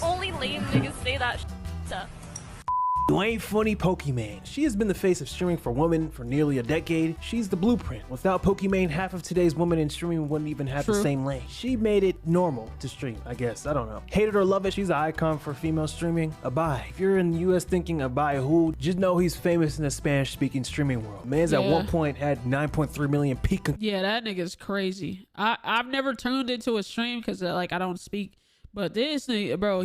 only lame niggas say that shit. You ain't funny, Pokimane. She has been the face of streaming for women for nearly a decade. She's the blueprint. Without Pokimane, half of today's women in streaming wouldn't even have the same lane. She made it normal to stream, I guess. I don't know. Hate it or love it, she's an icon for female streaming. Abai. If you're in the US thinking Abai who, just know he's famous in the Spanish-speaking streaming world. Man's at one point had 9.3 million peak. Yeah, that nigga's crazy. I've never tuned into a stream because I don't speak. But this nigga, bro,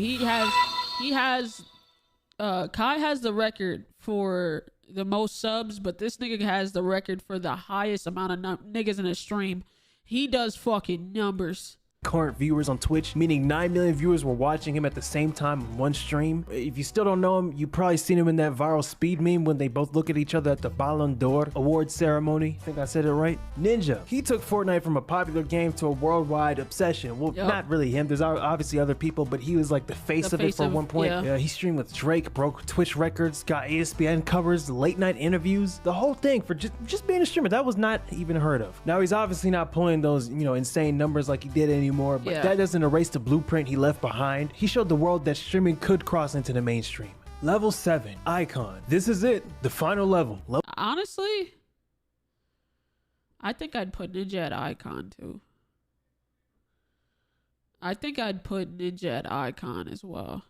Kai has the record for the most subs, but this nigga has the record for the highest amount of niggas in a stream. He does fucking numbers. Current viewers on Twitch, meaning 9 million viewers were watching him at the same time in one stream. If you still don't know him, you probably seen him in that viral speed meme when they both look at each other at the Ballon d'Or award ceremony. I think I said it right. Ninja. He took Fortnite from a popular game to a worldwide obsession. Well, not really him. There's obviously other people, but he was like the face of it for one point. Yeah, he streamed with Drake, broke Twitch records, got ESPN covers, late night interviews, the whole thing for just being a streamer. That was not even heard of. Now he's obviously not pulling those, insane numbers like he did anymore, but that doesn't erase the blueprint he left behind. He showed the world that streaming could cross into the mainstream. Level 7, Icon. This is it, the final level. Honestly, I think I'd put Ninja at Icon too. I think I'd put Ninja at Icon as well.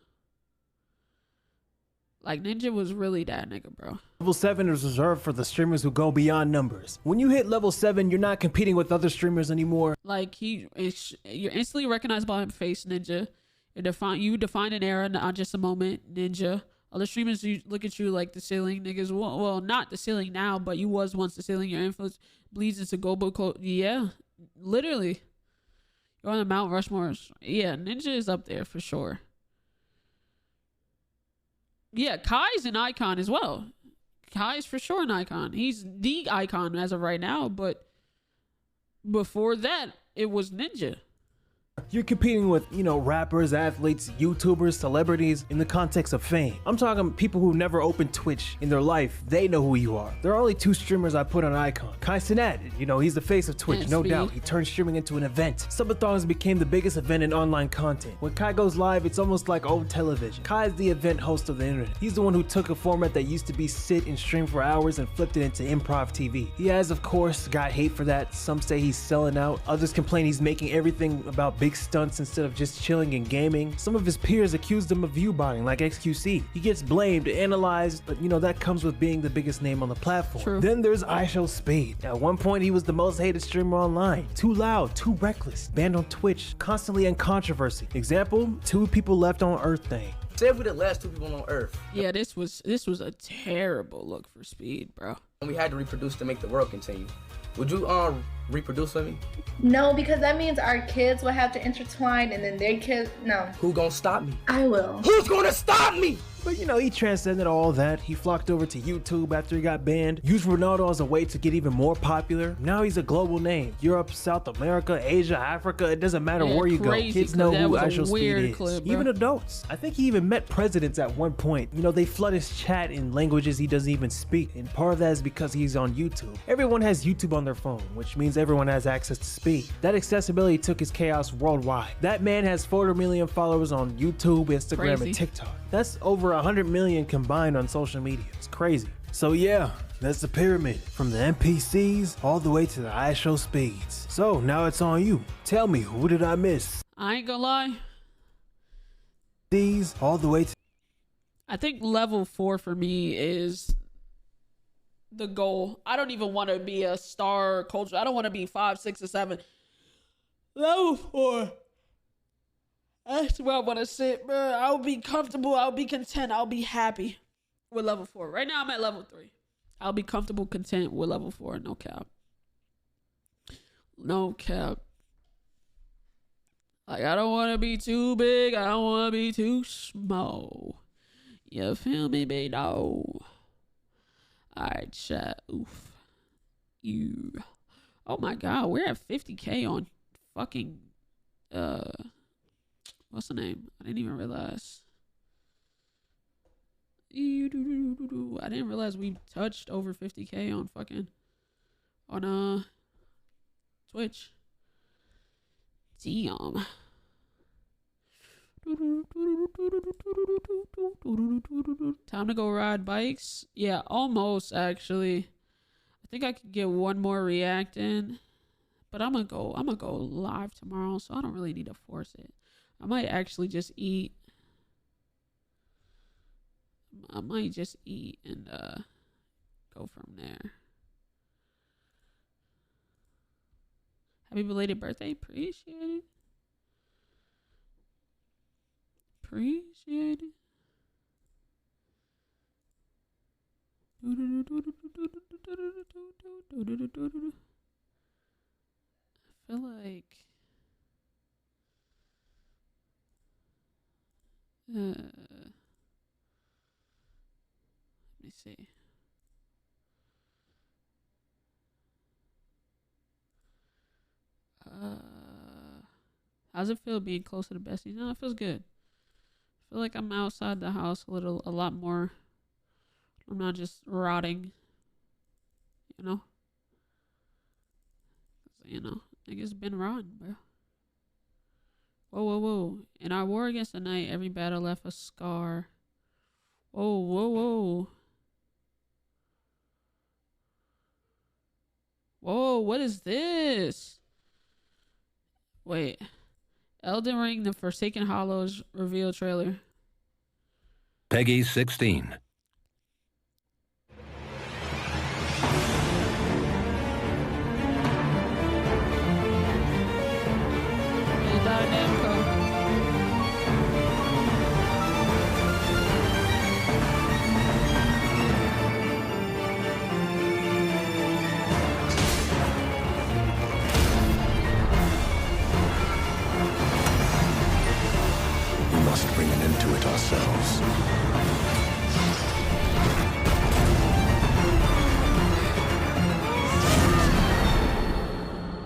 Like, Ninja was really that nigga, bro. Level 7 is reserved for the streamers who go beyond numbers. When you hit level 7, you're not competing with other streamers anymore. Like, you're instantly recognized by face, Ninja. You define an era, not just a moment, Ninja. Other streamers look at you like the ceiling niggas. Well, not the ceiling now, but you was once the ceiling. Your influence bleeds into global yeah, literally. You're on the Mount Rushmore. Yeah, Ninja is up there for sure. Yeah, Kai's an icon as well. Kai's for sure an icon. He's the icon as of right now, but before that, it was Ninja. You're competing with, rappers, athletes, YouTubers, celebrities in the context of fame. I'm talking people who never opened Twitch in their life. They know who you are. There are only 2 streamers I put on Icon. Kai Cenat, he's the face of Twitch, no doubt. He turned streaming into an event. Subathons became the biggest event in online content. When Kai goes live, it's almost like old television. Kai is the event host of the internet. He's the one who took a format that used to be sit and stream for hours and flipped it into improv TV. He has, of course, got hate for that. Some say he's selling out. Others complain he's making everything about big stunts instead of just chilling and gaming. Some of his peers accused him of view-botting, like XQC. He gets blamed, analyzed, but that comes with being the biggest name on the platform. True. Then there's iShowSpeed. At one point, he was the most hated streamer online. Too loud, too reckless, banned on Twitch, constantly in controversy. Example, 2 people left on Earth thing. Say we're the last 2 people on Earth. Yeah, this was a terrible look for Speed, bro. And we had to reproduce to make the world continue. Would you reproduce with me? No, because that means our kids will have to intertwine and then their kids, no. Who gonna stop me? I will. Who's gonna stop me? But he transcended all that. He flocked over to YouTube after he got banned, used Ronaldo as a way to get even more popular. Now he's a global name. Europe, South America, Asia, Africa, it doesn't matter where you go. Kids know who iShowSpeed is. Clip, even adults. I think he even met presidents at one point. They flood his chat in languages he doesn't even speak. And part of that is because he's on YouTube. Everyone has YouTube on their phone, which means everyone has access to Speed. That accessibility took his chaos worldwide. That man has 4 million followers on YouTube, Instagram, and TikTok. That's over 100 million combined on social media. It's crazy. So yeah, that's the pyramid. From the NPCs all the way to the iShowSpeeds. So now it's on you. Tell me, who did I miss? I ain't gonna lie. These all the way to... I think level 4 for me is the goal. I don't even want to be a star culture. I don't want to be 5, 6, or 7. Level 4. That's where I want to sit, bro. I'll be comfortable. I'll be content. I'll be happy with level 4. Right now, I'm at level 3. I'll be comfortable, content with level 4. No cap. No cap. Like, I don't want to be too big. I don't want to be too small. You feel me, baby? No. Alright, chat. Oof. You. Oh my god, we're at 50K on fucking, what's the name? I didn't even realize. I didn't realize we touched over 50K on fucking, on, Twitch. Damn. Time to go ride bikes. Yeah, almost actually. I think I could get one more react in, but I'm gonna go live tomorrow, so I don't really need to force it. I might actually just eat. I might just eat and go from there. Happy belated birthday, appreciate it. appreciate it. I feel like let me see. How's it feel being close to the besties? No, it feels good. I feel like I'm outside the house a lot more. I'm not just rotting, you know? Niggas been rotting, bro. Whoa, whoa, whoa. In our war against the night, every battle left a scar. Whoa, whoa, whoa. Whoa, what is this? Wait. Elden Ring, The Forsaken Hollows reveal trailer. Peggy 16. We must bring an end to it ourselves.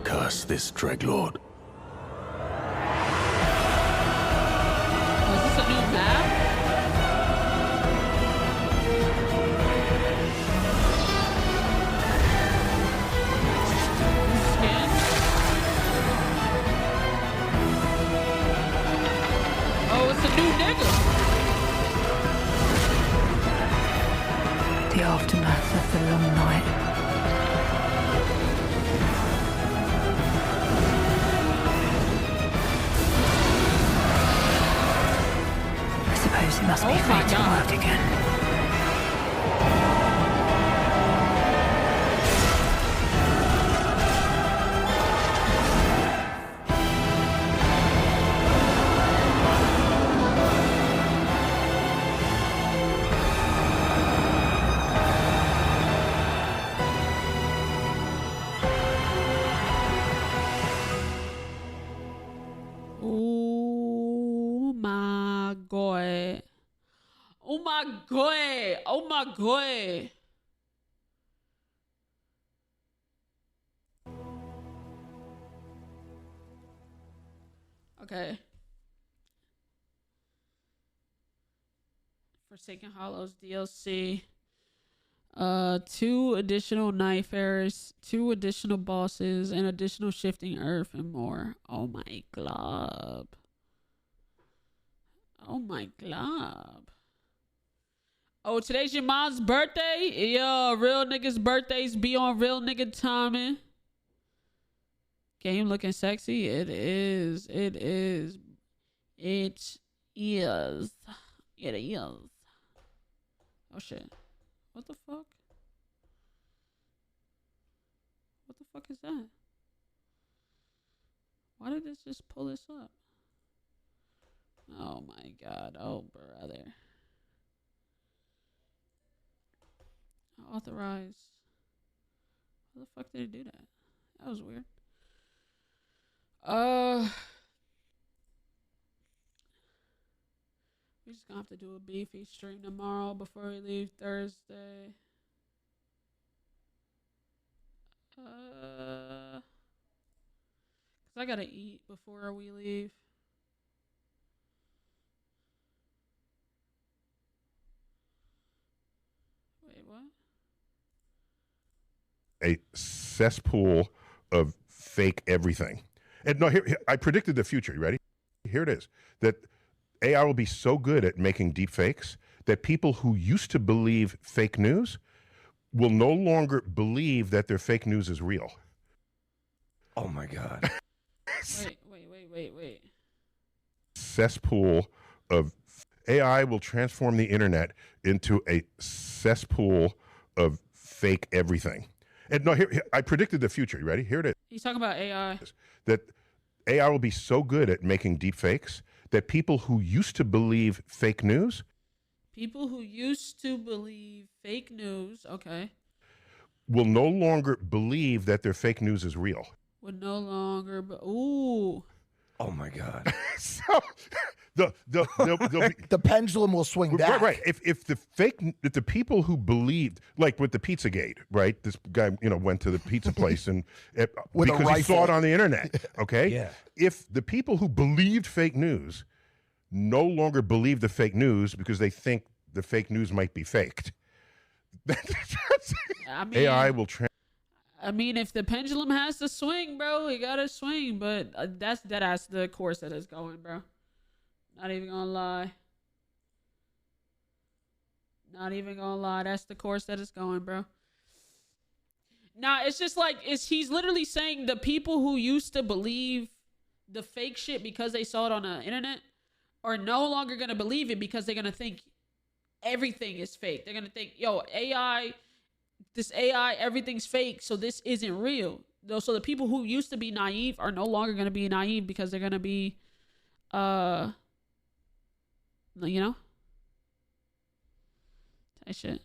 Curse this Dreadlord. Was this a new map? Skin? Oh, it's a new nigga. The aftermath of the long night. I suppose it must be fate to work again. Oh my god. Oh my god. Oh my god. Okay. Forsaken Hollows DLC. 2 additional Nightfarers, 2 additional bosses, and additional shifting earth and more. Oh my god. Oh my god. Oh, today's your mom's birthday? Yeah, real niggas' birthdays be on real nigga timing. Game looking sexy? It is. It is. It is. It is. Oh shit. What the fuck? What the fuck is that? Why did this just pull this up? Oh my god. Oh, brother. Authorize. How the fuck did it do that? That was weird. We just gonna have to do a beefy stream tomorrow before we leave Thursday. Cause I gotta eat before we leave. Wait, what? A cesspool of fake everything. And no, here I predicted the future. You ready? Here it is. That AI will be so good at making deep fakes that people who used to believe fake news will no longer believe that their fake news is real. Oh my God. Wait. Cesspool of AI will transform the internet into a cesspool of fake everything. And no, here I predicted the future. You ready? Here it is. He's talking about AI. That AI will be so good at making deep fakes that people who used to believe fake news People who used to believe fake news, okay, will no longer believe that their fake news is real. would no longer. Ooh. Oh my God. So the pendulum will swing back. Right. If the people who believed, like with the Pizzagate, right? This guy, went to the pizza place and With a because he saw rifle. it on the internet. Okay. Yeah. If the people who believed fake news no longer believe the fake news because they think the fake news might be faked, I mean, AI will I mean, if the pendulum has to swing, bro, it gotta swing. But that's the course that it's going, bro. Not even gonna lie. Not even gonna lie. That's the course that it's going, bro. Nah, it's just like he's literally saying the people who used to believe the fake shit because they saw it on the internet are no longer gonna believe it because they're gonna think everything is fake. They're gonna think, yo, this AI, everything's fake, so this isn't real. So the people who used to be naive are no longer gonna be naive because they're gonna be, type shit.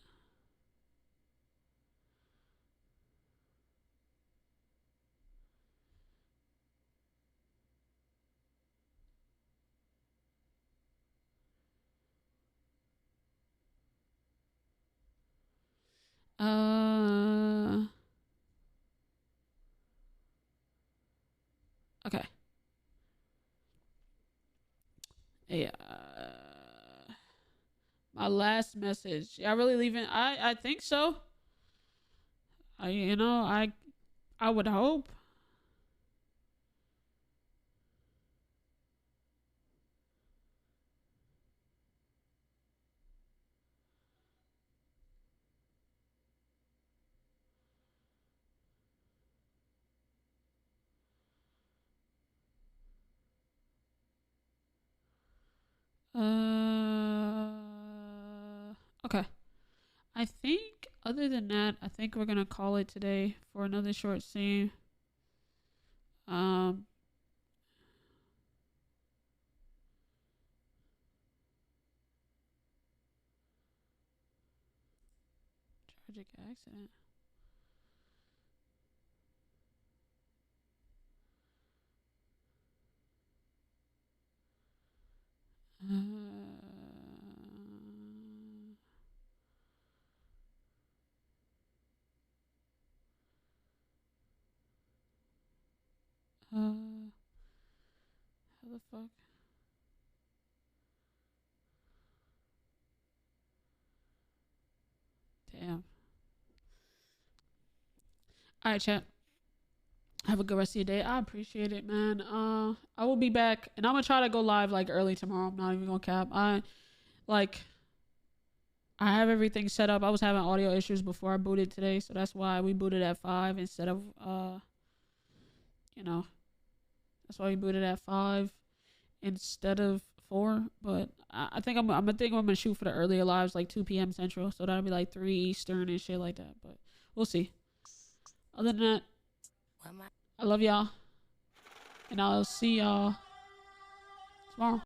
Okay. Yeah. My last message. Y'all really leaving? I think so. I would hope. Okay. I think other than that, I think we're gonna call it today for another short scene. Tragic accident. How the fuck? Damn. All right, chat. Have a good rest of your day. I appreciate it, man. I will be back, and I'm gonna try to go live like early tomorrow. I'm not even gonna cap. I have everything set up. I was having audio issues before I booted today, so that's why we booted at 5 instead of that's why we booted at 5 instead of 4. But I think I'm gonna shoot for the earlier lives, like 2 p.m. Central, so that'll be like 3 Eastern and shit like that. But we'll see. Other than that, I love y'all, and I'll see y'all tomorrow.